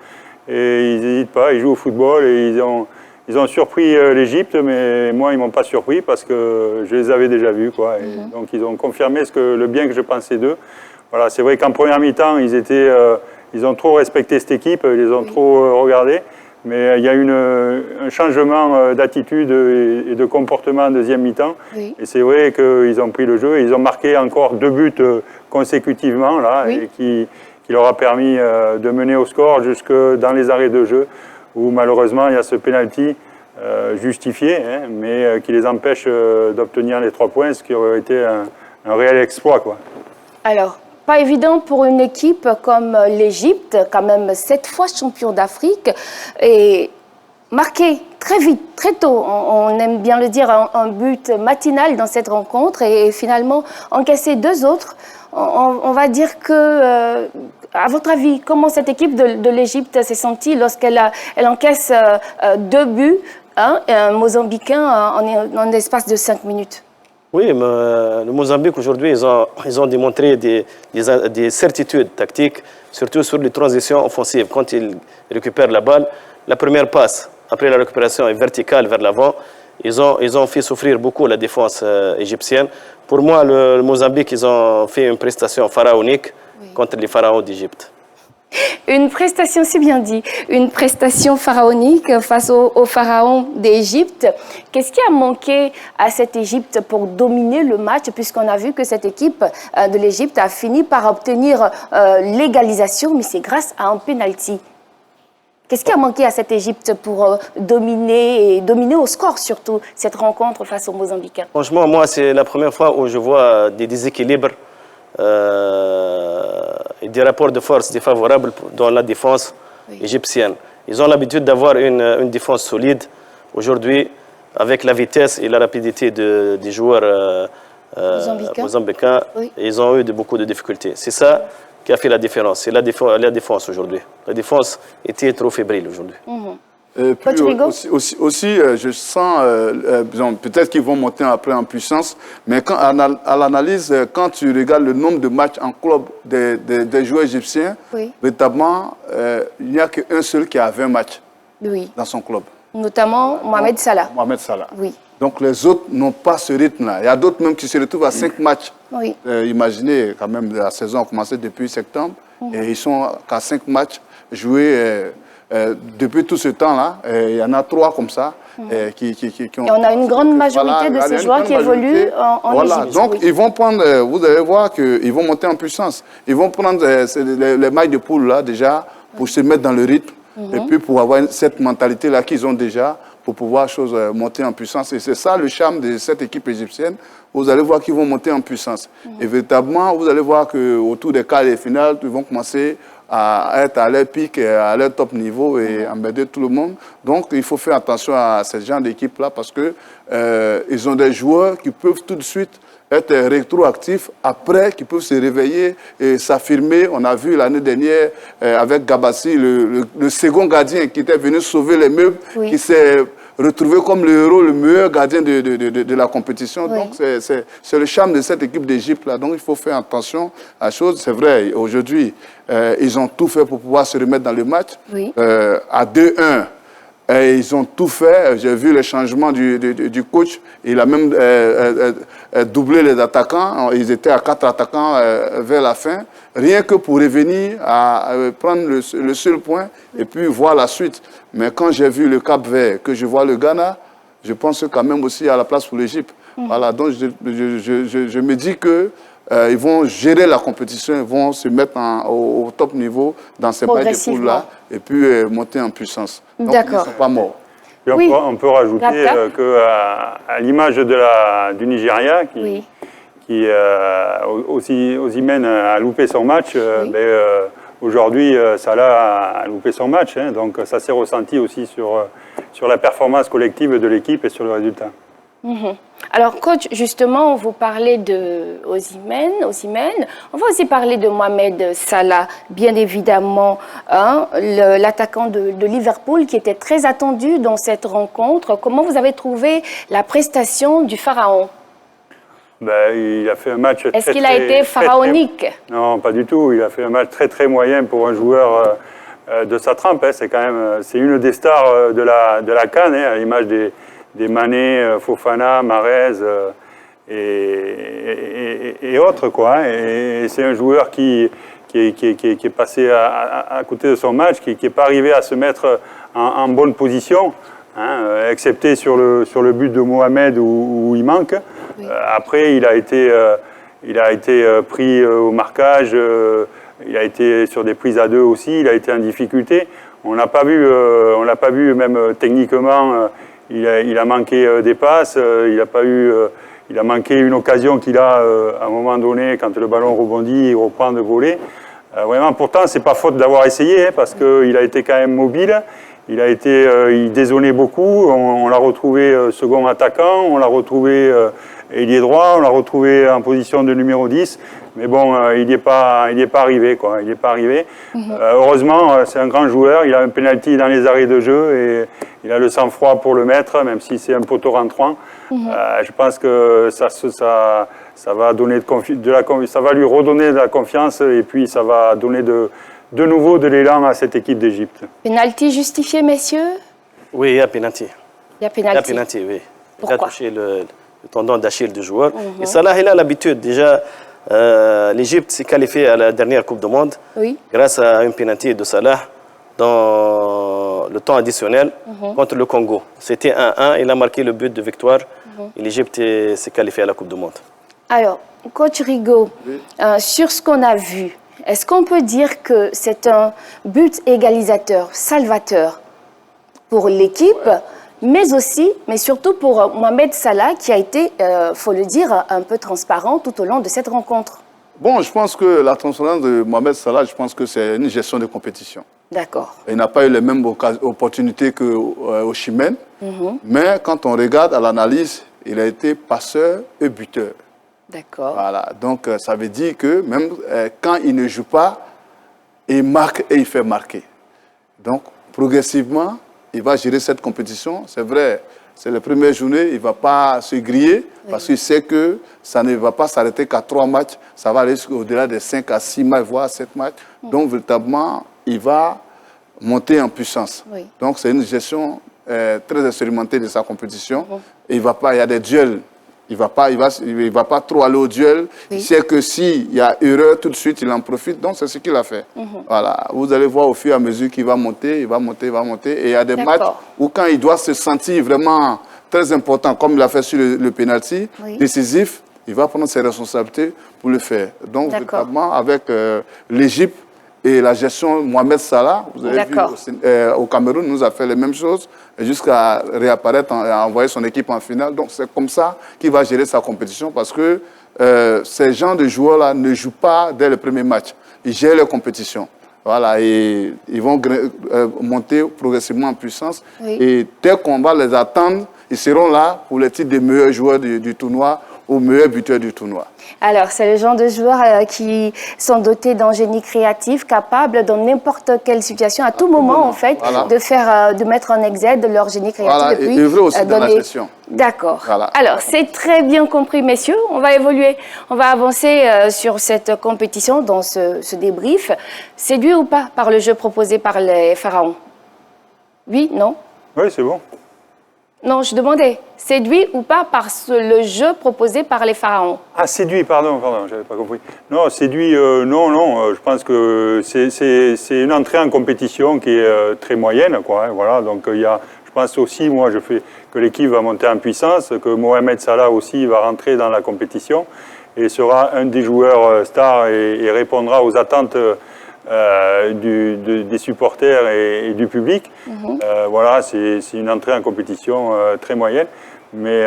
[SPEAKER 4] Et ils n'hésitent pas, ils jouent au football et ils ont surpris l'Égypte, mais moi, ils ne m'ont pas surpris parce que je les avais déjà vus, quoi. Et donc, ils ont confirmé le bien que je pensais d'eux. Voilà, c'est vrai qu'en première mi-temps, ils ont trop respecté cette équipe, ils les ont trop regardés. Mais il y a eu un changement d'attitude et de comportement en deuxième mi-temps.
[SPEAKER 1] Oui.
[SPEAKER 4] Et c'est vrai qu'ils ont pris le jeu et ils ont marqué encore 2 buts consécutivement, là, et qui leur a permis de mener au score jusque dans les arrêts de jeu, où malheureusement il y a ce pénalty justifié, hein, mais qui les empêche d'obtenir les 3 points, ce qui aurait été un réel exploit, quoi.
[SPEAKER 1] Alors, pas évident pour une équipe comme l'Égypte, quand même 7 fois champion d'Afrique, et marqué très vite, très tôt, on aime bien le dire, un but matinal dans cette rencontre, et finalement encaisser 2 autres. On va dire que, à votre avis, comment cette équipe de l'Égypte s'est sentie lorsqu'elle encaisse 2 buts, hein, un Mozambicain en l'espace de 5 minutes?
[SPEAKER 3] Oui, mais le Mozambique aujourd'hui, ils ont démontré des certitudes tactiques, surtout sur les transitions offensives. Quand ils récupèrent la balle, la première passe, après la récupération est verticale vers l'avant. Ils ont fait souffrir beaucoup la défense égyptienne. Pour moi, le Mozambique, ils ont fait une prestation pharaonique contre les pharaons d'Égypte.
[SPEAKER 1] Une prestation, c'est bien dit, une prestation pharaonique face aux pharaons d'Égypte. Qu'est-ce qui a manqué à cette Égypte pour dominer le match, puisqu'on a vu que cette équipe de l'Égypte a fini par obtenir l'égalisation, mais c'est grâce à un penalty. Qu'est-ce qui a manqué à cette Égypte pour dominer au score surtout cette rencontre face aux Mozambicains?
[SPEAKER 3] Franchement, moi, c'est la première fois où je vois des déséquilibres et des rapports de force défavorables dans la défense égyptienne. Ils ont l'habitude d'avoir une défense solide. Aujourd'hui, avec la vitesse et la rapidité des joueurs mozambicains, ils ont eu beaucoup de difficultés. C'est ça qui a fait la différence. C'est la défense aujourd'hui. La défense était trop fébrile aujourd'hui.
[SPEAKER 2] Aussi, je sens, peut-être qu'ils vont monter après en puissance, mais à l'analyse, quand tu regardes le nombre de matchs en club des joueurs égyptiens, véritablement, il n'y a qu'un seul qui a 20 matchs dans son club.
[SPEAKER 1] Notamment Mohamed Salah.
[SPEAKER 2] Mohamed Salah.
[SPEAKER 1] Oui.
[SPEAKER 2] Donc les autres n'ont pas ce rythme-là. Il y a d'autres même qui se retrouvent à 5 matchs. Imaginez, quand même, la saison a commencé depuis septembre, et ils sont qu'à 5 matchs joués. Depuis tout ce temps-là, il y en a 3 comme ça.
[SPEAKER 1] Et on a une grande majorité de ces joueurs qui évoluent en Égypte.
[SPEAKER 2] Donc, ils vont prendre, vous allez voir qu'ils vont monter en puissance. Ils vont prendre les mailles de poule, là, déjà, pour se mettre dans le rythme, et puis pour avoir cette mentalité-là qu'ils ont déjà, pour pouvoir monter en puissance. Et c'est ça le charme de cette équipe égyptienne. Vous allez voir qu'ils vont monter en puissance. Et véritablement, vous allez voir qu'autour des quarts et finales, ils vont commencer à être à leur pic, à leur top niveau et emmerder tout le monde. Donc, il faut faire attention à ce genre d'équipe-là parce qu'ils ont des joueurs qui peuvent tout de suite être rétroactifs après, qui peuvent se réveiller et s'affirmer. On a vu l'année dernière avec Gabassi, le second gardien qui était venu sauver les meubles, qui s'est retrouvé comme le héros, le meilleur gardien de la compétition. Donc, c'est le charme de cette équipe d'Égypte-là. Donc, il faut faire attention à la chose. C'est vrai, aujourd'hui, ils ont tout fait pour pouvoir se remettre dans le match. À 2-1, ils ont tout fait. J'ai vu le changement du coach. Il a même doublé les attaquants. Ils étaient à 4 attaquants vers la fin. Rien que pour revenir à prendre le seul point et puis voir la suite. Mais quand j'ai vu le Cap-Vert, que je vois le Ghana, je pense quand même aussi à la place pour l'Égypte. Voilà, donc je me dis que ils vont gérer la compétition, ils vont se mettre au top niveau dans ces matchs de poule-là et puis monter en puissance. Donc, ils ne sont pas morts.
[SPEAKER 4] Et on peut rajouter qu'à l'image du Nigeria, Osimhen a loupé son match, aujourd'hui, Salah a loupé son match. Donc ça s'est ressenti aussi sur la performance collective de l'équipe et sur le résultat.
[SPEAKER 1] Alors, coach, justement, vous parlez de Osimhen. On va aussi parler de Mohamed Salah, bien évidemment, l'attaquant de Liverpool qui était très attendu dans cette rencontre. Comment vous avez trouvé la prestation du Pharaon?
[SPEAKER 4] Il a fait un match
[SPEAKER 1] Est-ce qu'il a été pharaonique?
[SPEAKER 4] Non, pas du tout. Il a fait un match très très moyen pour un joueur de sa trempe. C'est une des stars de la CAN, à l'image des Mané, Fofana, Mahrez et autres, quoi. Et c'est un joueur qui est passé à côté de son match, qui n'est pas arrivé à se mettre en bonne position, excepté sur le but de Mohamed où il manque. Après, il a été pris au marquage, il a été sur des prises à deux aussi, il a été en difficulté. On l'a pas vu même techniquement. Il a manqué des passes, il a manqué une occasion qu'il a à un moment donné, quand le ballon rebondit, il reprend de voler. Vraiment, pourtant, c'est pas faute d'avoir essayé, parce qu'il a été quand même mobile, il dézonnait beaucoup, on l'a retrouvé second attaquant, on l'a retrouvé ailier droit, on l'a retrouvé en position de numéro 10, mais bon, il n'y est pas arrivé, quoi. Il n'est pas arrivé. Heureusement, c'est un grand joueur, il a un penalty dans les arrêts de jeu et il a le sang-froid pour le mettre, même si c'est un poteau rentrant. Je pense que ça va donner ça va lui redonner de la confiance et puis ça va donner de nouveau de l'élan à cette équipe d'Égypte.
[SPEAKER 1] Penalty justifié, messieurs?
[SPEAKER 3] Oui, il y a penalty.
[SPEAKER 1] Il y a penalty.
[SPEAKER 3] Il y a penalty, oui.
[SPEAKER 1] Pourquoi?
[SPEAKER 3] Il a touché le tendon d'Achille du joueur. Et Salah, il a l'habitude. Déjà, l'Égypte s'est qualifiée à la dernière Coupe du Monde grâce à un penalty de Salah dans le temps additionnel contre le Congo. C'était 1-1, il a marqué le but de victoire et l'Égypte s'est qualifiée à la Coupe du Monde.
[SPEAKER 1] Alors, coach Rigaud, sur ce qu'on a vu, est-ce qu'on peut dire que c'est un but égalisateur, salvateur pour l'équipe, mais surtout pour Mohamed Salah qui a été, faut le dire, un peu transparent tout au long de cette rencontre?
[SPEAKER 2] Bon, je pense que la transparence de Mohamed Salah, je pense que c'est une gestion de compétition.
[SPEAKER 1] D'accord.
[SPEAKER 2] Il n'a pas eu les mêmes opportunités qu'Osimhen, mais quand on regarde à l'analyse, il a été passeur et buteur.
[SPEAKER 1] D'accord.
[SPEAKER 2] Voilà, donc ça veut dire que même quand il ne joue pas, il marque et il fait marquer. Donc, progressivement, il va gérer cette compétition. C'est vrai, c'est la première journée, il ne va pas se griller parce qu'il sait que ça ne va pas s'arrêter qu'à 3 matchs, ça va aller au-delà de 5 à 6 matchs, voire 7 matchs. Donc, véritablement, il va monter en puissance. Donc, c'est une gestion très expérimentée de sa compétition. Il y a des duels Il va pas trop aller au duel.
[SPEAKER 1] Oui.
[SPEAKER 2] Il sait que s'il y a erreur, tout de suite, il en profite. Donc, c'est ce qu'il a fait. Voilà. Vous allez voir au fur et à mesure qu'il va monter, il va monter, il va monter. Et il y a des matchs où quand il doit se sentir vraiment très important, comme il a fait sur le penalty, décisif, il va prendre ses responsabilités pour le faire. Donc, notamment avec l'Égypte et la gestion Mohamed Salah, vous avez vu au Cameroun, nous a fait les mêmes choses jusqu'à réapparaître, à envoyer son équipe en finale. Donc, c'est comme ça qu'il va gérer sa compétition parce que ces gens de joueurs-là ne jouent pas dès le premier match. Ils gèrent leur compétition. Voilà, et ils vont monter progressivement en puissance. Et dès qu'on va les attendre, ils seront là pour les titres des meilleurs joueurs du tournoi ou meilleurs buteurs du tournoi.
[SPEAKER 1] Alors, c'est le genre de joueurs qui sont dotés d'un génie créatif, capables dans n'importe quelle situation, à tout moment, en fait, de mettre en exergue leur génie créatif.
[SPEAKER 2] Voilà, et œuvrer aussi dans la gestion.
[SPEAKER 1] D'accord.
[SPEAKER 2] Voilà.
[SPEAKER 1] Alors, c'est très bien compris, messieurs. On va évoluer, on va avancer sur cette compétition, dans ce débrief. Séduit ou pas par le jeu proposé par les Pharaons? Oui, non?
[SPEAKER 4] Oui, c'est bon.
[SPEAKER 1] Non, je demandais, séduit ou pas par le jeu proposé par les Pharaons?
[SPEAKER 4] Ah, séduit, pardon, j'avais pas compris. Non, séduit, non, je pense que c'est une entrée en compétition qui est très moyenne, quoi, hein, voilà, donc je pense aussi, moi, que l'équipe va monter en puissance, que Mohamed Salah aussi va rentrer dans la compétition et sera un des joueurs stars et répondra aux attentes des supporters et du public. Voilà, c'est une entrée en compétition très moyenne, mais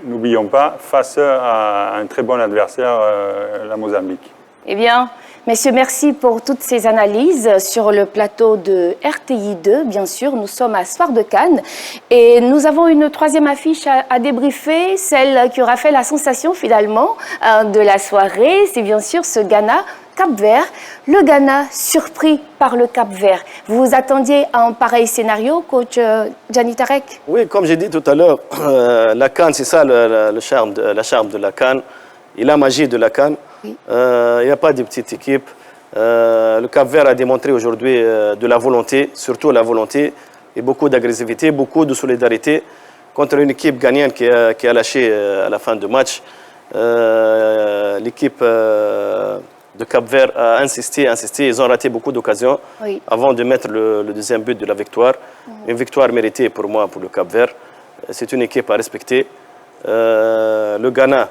[SPEAKER 4] n'oublions pas, face à un très bon adversaire, la Mozambique.
[SPEAKER 1] Eh bien, messieurs, merci pour toutes ces analyses sur le plateau de RTI 2. Bien sûr, nous sommes à Soir de Cannes et nous avons une troisième affiche à débriefer, celle qui aura fait la sensation finalement de la soirée. C'est bien sûr ce Ghana-Cap-Vert. Le Ghana surpris par le Cap-Vert. Vous vous attendiez à un pareil scénario, coach Gianni Tarek?
[SPEAKER 3] Oui, comme j'ai dit tout à l'heure, la CAN, c'est ça le charme de la CAN et la magie de la CAN. Il n'y a pas de petite équipe. Le Cap-Vert a démontré aujourd'hui de la volonté, surtout la volonté, et beaucoup d'agressivité, beaucoup de solidarité contre une équipe gagnante qui a lâché à la fin du match. L'équipe de Cap-Vert a insisté, ils ont raté beaucoup d'occasions avant de mettre le deuxième but de la victoire. Une victoire méritée pour moi, pour le Cap-Vert. C'est une équipe à respecter. Le Ghana,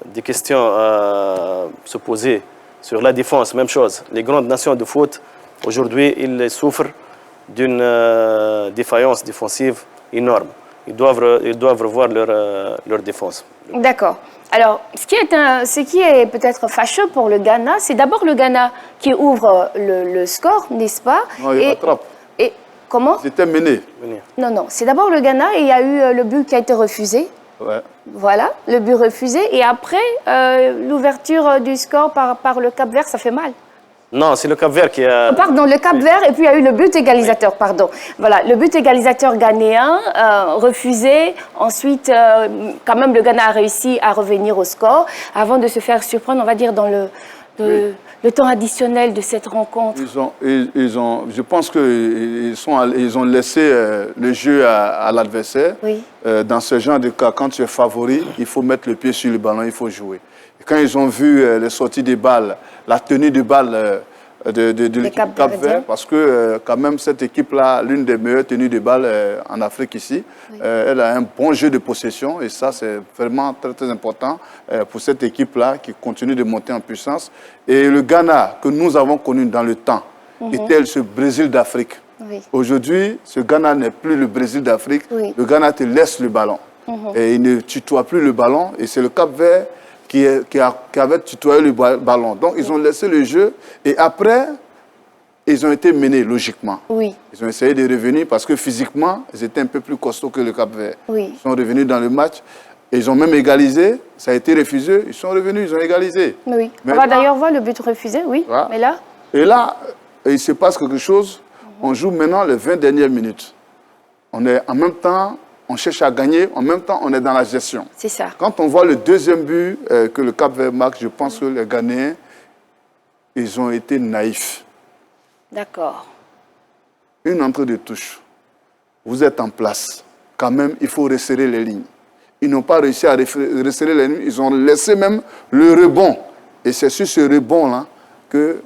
[SPEAKER 3] des questions à se poser sur la défense, même chose. Les grandes nations de foot, aujourd'hui, ils souffrent d'une défaillance défensive énorme. Ils doivent revoir leur défense.
[SPEAKER 1] D'accord. Alors, ce qui est peut-être fâcheux pour le Ghana, c'est d'abord le Ghana qui ouvre le score, n'est-ce pas?
[SPEAKER 2] Non, il rattrape.
[SPEAKER 1] Et comment?
[SPEAKER 2] C'était mené.
[SPEAKER 1] Non, c'est d'abord le Ghana et il y a eu le but qui a été refusé.
[SPEAKER 2] Ouais.
[SPEAKER 1] Voilà, le but refusé. Et après, l'ouverture du score par le Cap-Vert, ça fait mal.
[SPEAKER 3] Non, c'est le Cap-Vert qui a...
[SPEAKER 1] Pardon, le Cap-Vert, et puis il y a eu le but égalisateur, pardon. Voilà, le but égalisateur ghanéen, refusé. Ensuite, quand même, le Ghana a réussi à revenir au score avant de se faire surprendre, on va dire, dans le temps additionnel de cette rencontre.
[SPEAKER 2] Je pense qu'ils ont laissé le jeu à l'adversaire.
[SPEAKER 1] Oui.
[SPEAKER 2] Dans ce genre de cas, quand tu es favori, il faut mettre le pied sur le ballon, il faut jouer. Et quand ils ont vu les sorties de balles, la tenue de balles de l'équipe Cap-Vert, parce que quand même cette équipe-là, l'une des meilleures tenues de balles en Afrique ici, elle a un bon jeu de possession et ça c'est vraiment très très important pour cette équipe-là qui continue de monter en puissance. Et le Ghana que nous avons connu dans le temps était ce Brésil d'Afrique.
[SPEAKER 1] Oui.
[SPEAKER 2] Aujourd'hui, ce Ghana n'est plus le Brésil d'Afrique. Oui. Le Ghana te laisse le ballon et il ne tutoie plus le ballon et c'est le Cap-Vert qui avait tutoyé le ballon. Donc, ils ont laissé le jeu et après, ils ont été menés logiquement.
[SPEAKER 1] Oui.
[SPEAKER 2] Ils ont essayé de revenir parce que physiquement, ils étaient un peu plus costauds que le Cap-Vert.
[SPEAKER 1] Oui.
[SPEAKER 2] Ils sont revenus dans le match. Et ils ont même égalisé. Ça a été refusé. Ils sont revenus, ils ont égalisé.
[SPEAKER 1] Oui. On va d'ailleurs voir le but refusé, oui. Voilà. Mais là...
[SPEAKER 2] Et là, il se passe quelque chose. On joue maintenant les 20 dernières minutes. On est en même temps... On cherche à gagner, en même temps, on est dans la gestion.
[SPEAKER 1] C'est ça.
[SPEAKER 2] Quand on voit le deuxième but que le Cap-Vert marque, je pense que les Ghanéens, ils ont été naïfs.
[SPEAKER 1] D'accord.
[SPEAKER 2] Une entrée de touche. Vous êtes en place. quand même, il faut resserrer les lignes. Ils n'ont pas réussi à resserrer les lignes. Ils ont laissé même le rebond. Et c'est sur ce rebond-là que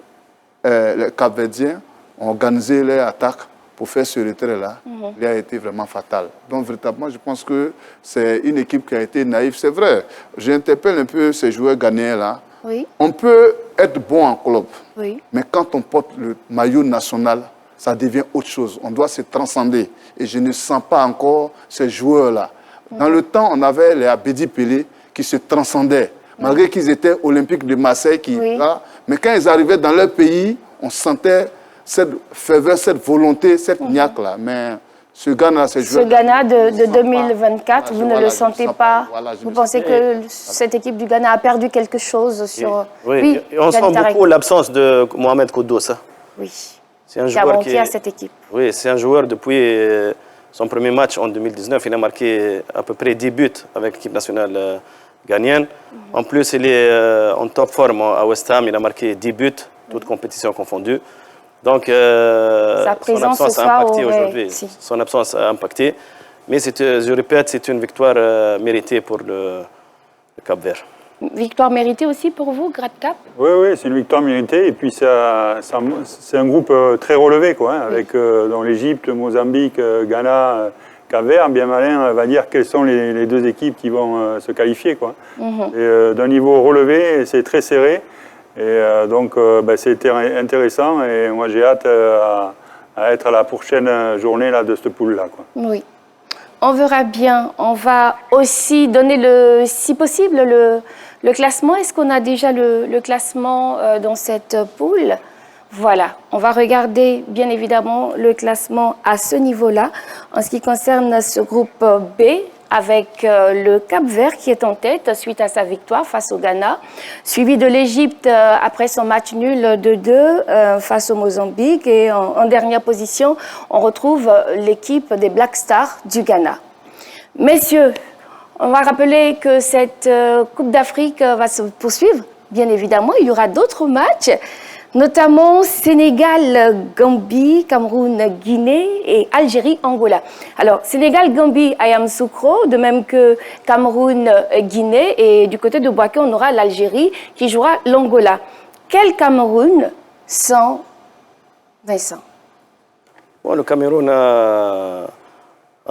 [SPEAKER 2] les Cap-Verdiens ont organisé leur attaque pour faire ce retrait-là. Il a été vraiment fatal. Donc, véritablement, je pense que c'est une équipe qui a été naïve. C'est vrai, j'interpelle un peu ces joueurs ghanéens-là.
[SPEAKER 1] Oui.
[SPEAKER 2] On peut être bon en club,
[SPEAKER 1] Oui.
[SPEAKER 2] mais quand on porte le maillot national, ça devient autre chose. On doit se transcender. Et je ne sens pas encore ces joueurs-là. Dans le temps, on avait les Abedi Pelé qui se transcendaient, malgré qu'ils étaient olympiques de Marseille. Mais quand ils arrivaient dans leur pays, on sentait cette ferveur, cette volonté, cette niaque-là. Mais ce Ghana, ces joueurs...
[SPEAKER 1] Ce Ghana de 2024, vous ne le sentez pas? Vous pensez que cette équipe du Ghana a perdu quelque chose sur...
[SPEAKER 3] Oui, et on sent beaucoup l'absence de Mohamed Kudus.
[SPEAKER 1] Oui,
[SPEAKER 3] c'est un
[SPEAKER 1] qui a manqué à cette équipe.
[SPEAKER 3] Oui, c'est un joueur depuis son premier match en 2019. Il a marqué à peu près 10 buts avec l'équipe nationale ghanéenne. En plus, il est en top forme à West Ham. Il a marqué 10 buts, toutes compétitions confondues. Donc, son absence a impacté aujourd'hui. Son absence a impacté. Mais je répète, c'est une victoire méritée pour le Cap-Vert.
[SPEAKER 1] Victoire méritée aussi pour vous, Grad-Cap?
[SPEAKER 4] Oui, c'est une victoire méritée. Et puis, c'est un groupe très relevé, quoi, avec dans l'Égypte, Mozambique, Ghana, Cap-Vert. Bien malin va dire quelles sont les deux équipes qui vont se qualifier, quoi. D'un niveau relevé, c'est très serré. Et donc, c'était intéressant et moi j'ai hâte à être à la prochaine journée là, de cette poule-là.
[SPEAKER 1] Oui, on verra bien. On va aussi donner, si possible, le classement. Est-ce qu'on a déjà le classement dans cette poule? Voilà, on va regarder bien évidemment le classement à ce niveau-là. En ce qui concerne ce groupe B, avec le Cap-Vert qui est en tête suite à sa victoire face au Ghana, suivi de l'Égypte après son match nul de 2 face au Mozambique. Et en dernière position, on retrouve l'équipe des Black Stars du Ghana. Messieurs, on va rappeler que cette Coupe d'Afrique va se poursuivre. Bien évidemment, il y aura d'autres matchs, notamment Sénégal, Gambie, Cameroun, Guinée et Algérie, Angola. Alors, Sénégal, Gambie, Ayam Soukro, de même que Cameroun, Guinée. Et du côté de Bouaké, on aura l'Algérie qui jouera l'Angola. Quel Cameroun sans Vincent?
[SPEAKER 3] Bon, le Cameroun a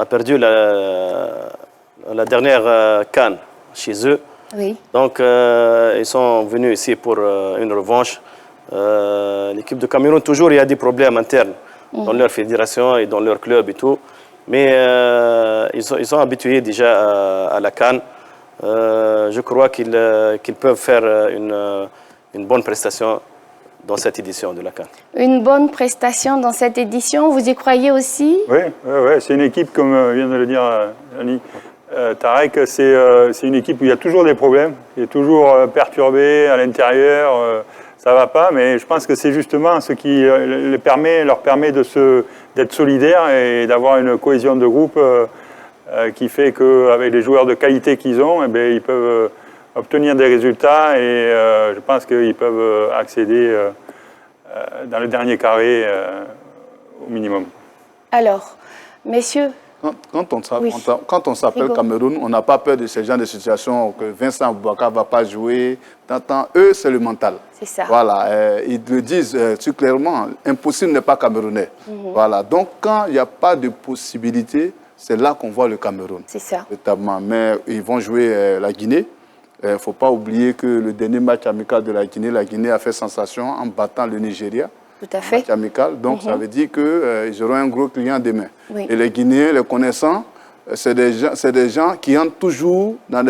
[SPEAKER 3] perdu la dernière CAN chez eux.
[SPEAKER 1] Oui.
[SPEAKER 3] Donc, ils sont venus ici pour une revanche. L'équipe de Cameroun, toujours, il y a des problèmes internes dans leur fédération et dans leur club et tout. Mais ils sont habitués déjà à la CAN. Je crois qu'ils peuvent faire une bonne prestation dans cette édition de la CAN.
[SPEAKER 1] Une bonne prestation dans cette édition, vous y croyez aussi?
[SPEAKER 4] Oui, c'est une équipe, comme vient de le dire Annie, Tarek, c'est une équipe où il y a toujours des problèmes, qui est toujours perturbée à l'intérieur. Ça ne va pas, mais je pense que c'est justement ce qui leur permet d'être solidaires et d'avoir une cohésion de groupe qui fait qu'avec les joueurs de qualité qu'ils ont, ils peuvent obtenir des résultats et je pense qu'ils peuvent accéder dans le dernier carré au minimum.
[SPEAKER 1] Alors, messieurs,
[SPEAKER 2] Quand on s'appelle Cameroun, on n'a pas peur de ce genre de situation que Vincent Aboubakar ne va pas jouer. Eux, c'est le mental.
[SPEAKER 1] C'est ça.
[SPEAKER 2] Voilà, ils le disent clairement, impossible n'est pas camerounais. Voilà, donc quand il n'y a pas de possibilité, c'est là qu'on voit le Cameroun.
[SPEAKER 1] C'est ça.
[SPEAKER 2] Notamment. Mais ils vont jouer la Guinée. Il ne faut pas oublier que le dernier match amical de la Guinée a fait sensation en battant le Nigeria.
[SPEAKER 1] Tout à fait.
[SPEAKER 2] Match amical. Donc, ça veut dire qu'ils auront un gros client demain.
[SPEAKER 1] Oui.
[SPEAKER 2] Et les Guinéens, les connaissants, c'est des gens qui entrent toujours dans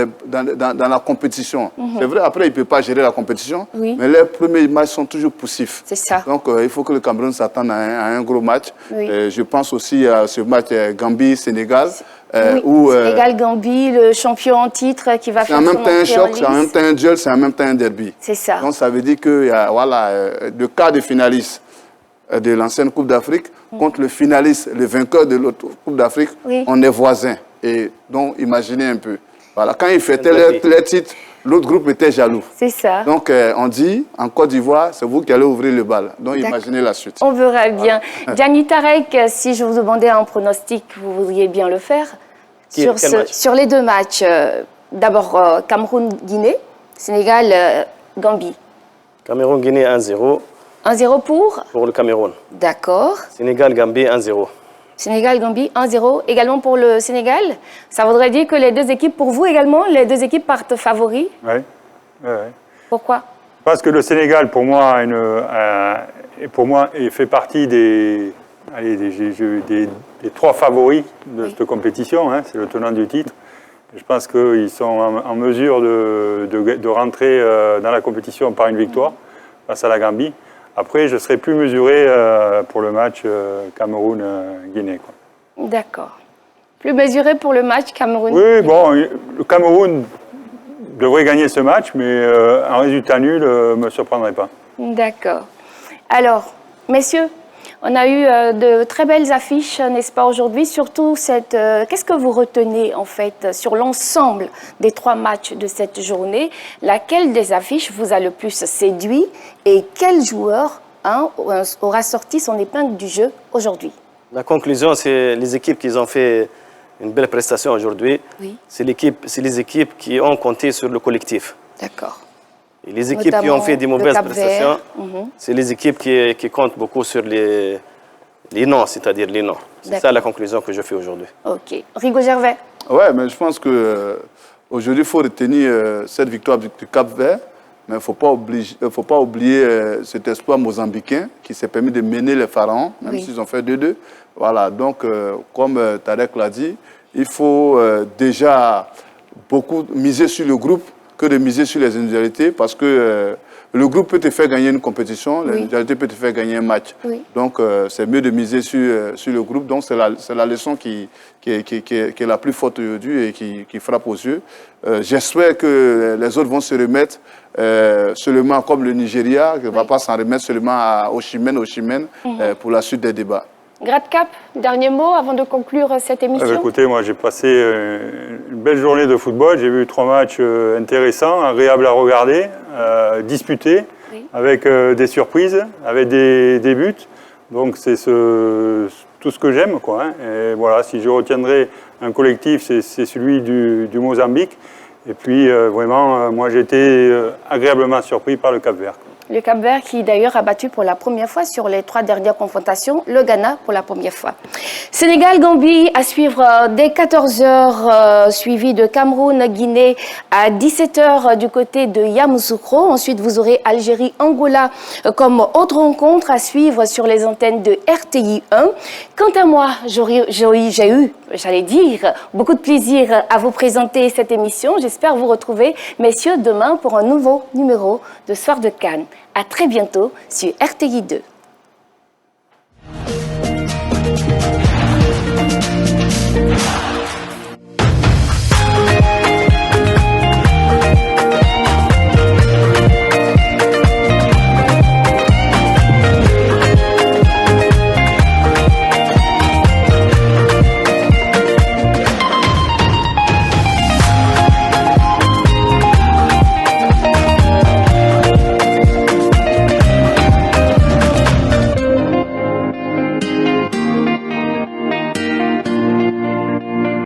[SPEAKER 2] la compétition. C'est vrai, après, ils ne peuvent pas gérer la compétition, mais les premiers matchs sont toujours poussifs.
[SPEAKER 1] C'est ça.
[SPEAKER 2] Donc, il faut que le Cameroun s'attende à un gros match.
[SPEAKER 1] Oui.
[SPEAKER 2] Je pense aussi à ce match Gambie-Sénégal.
[SPEAKER 1] Sénégal-Gambie, le champion en titre qui va faire son entrée en lice.
[SPEAKER 2] C'est en même temps un choc, c'est en même temps un duel, c'est en même temps un derby.
[SPEAKER 1] C'est ça.
[SPEAKER 2] Donc, ça veut dire que le quart de finaliste de l'ancienne Coupe d'Afrique contre le finaliste, le vainqueur de l'autre Coupe d'Afrique, on est voisins. Et donc, imaginez un peu. Voilà, quand ils fêtaient les titres, l'autre groupe était jaloux.
[SPEAKER 1] C'est ça.
[SPEAKER 2] Donc, on dit, en Côte d'Ivoire, c'est vous qui allez ouvrir le bal. Donc, imaginez la suite.
[SPEAKER 1] On verra bien. Diani Tarek, si je vous demandais un pronostic, vous voudriez bien le faire?
[SPEAKER 3] Quel match?
[SPEAKER 1] Sur les deux matchs, d'abord Cameroun-Guinée, Sénégal-Gambie.
[SPEAKER 3] Cameroun-Guinée 1-0
[SPEAKER 1] 1-0 pour
[SPEAKER 3] le Cameroun.
[SPEAKER 1] D'accord.
[SPEAKER 3] Sénégal-Gambie 1-0.
[SPEAKER 1] Sénégal-Gambie 1-0 également pour le Sénégal. Ça voudrait dire que les deux équipes, pour vous également, les deux équipes partent favoris.
[SPEAKER 4] Oui.
[SPEAKER 1] Pourquoi?
[SPEAKER 4] Parce que le Sénégal, pour moi, il fait partie des 3 favoris de cette compétition. Hein, c'est le tenant du titre. Je pense qu'ils sont en mesure de rentrer dans la compétition par une victoire face à la Gambie. Après, je serai plus mesuré pour le match Cameroun-Guinée.
[SPEAKER 1] D'accord. Plus mesuré pour le match Cameroun?
[SPEAKER 4] Oui, bon, le Cameroun devrait gagner ce match, mais un résultat nul ne me surprendrait pas.
[SPEAKER 1] D'accord. Alors, messieurs, on a eu de très belles affiches, n'est-ce pas, aujourd'hui? Surtout, qu'est-ce que vous retenez, en fait, sur l'ensemble des 3 matchs de cette journée? Laquelle des affiches vous a le plus séduit et quel joueur aura sorti son épingle du jeu aujourd'hui?
[SPEAKER 3] La conclusion, c'est les équipes qui ont fait une belle prestation aujourd'hui.
[SPEAKER 1] Oui.
[SPEAKER 3] C'est les équipes qui ont compté sur le collectif.
[SPEAKER 1] D'accord.
[SPEAKER 3] Et les équipes qui ont fait des mauvaises prestations, c'est les équipes qui comptent beaucoup sur les noms, c'est-à-dire les noms. C'est ça la conclusion que je fais aujourd'hui.
[SPEAKER 1] Ok. Rigo Gervais.
[SPEAKER 2] Oui, mais je pense qu'aujourd'hui, il faut retenir cette victoire du Cap-Vert, mais il ne faut pas oublier cet espoir mozambicain qui s'est permis de mener les Pharaons, même s'ils ont fait 2-2. Voilà, donc, comme Tarek l'a dit, il faut déjà beaucoup miser sur le groupe que de miser sur les individualités, parce que le groupe peut te faire gagner une compétition, l'individualité peut te faire gagner un match. Oui. Donc, c'est mieux de miser sur le groupe. Donc, c'est la leçon qui est la plus forte aujourd'hui et qui frappe aux yeux. J'espère que les autres vont se remettre seulement comme le Nigeria, qui ne va pas s'en remettre seulement au Chimène pour la suite des débats.
[SPEAKER 1] Gradcap, dernier mot avant de conclure cette émission.
[SPEAKER 4] Écoutez, moi j'ai passé une belle journée de football. J'ai vu 3 matchs intéressants, agréables à regarder, disputés, avec des surprises, avec des buts. Donc c'est tout ce que j'aime, quoi. Hein. Et voilà, si je retiendrai un collectif, c'est celui du Mozambique. Et puis vraiment, moi j'ai été agréablement surpris par le Cap-Vert.
[SPEAKER 1] Le Cap-Vert qui d'ailleurs a battu pour la première fois sur les 3 dernières confrontations le Ghana pour la première fois. Sénégal-Gambie à suivre dès 14h, suivi de Cameroun-Guinée à 17h du côté de Yamoussoukro. Ensuite, vous aurez Algérie-Angola comme autre rencontre à suivre sur les antennes de RTI 1. Quant à moi, j'ai eu, j'allais dire, beaucoup de plaisir à vous présenter cette émission. J'espère vous retrouver, messieurs, demain pour un nouveau numéro de Soir de Cannes. À très bientôt sur RTI 2.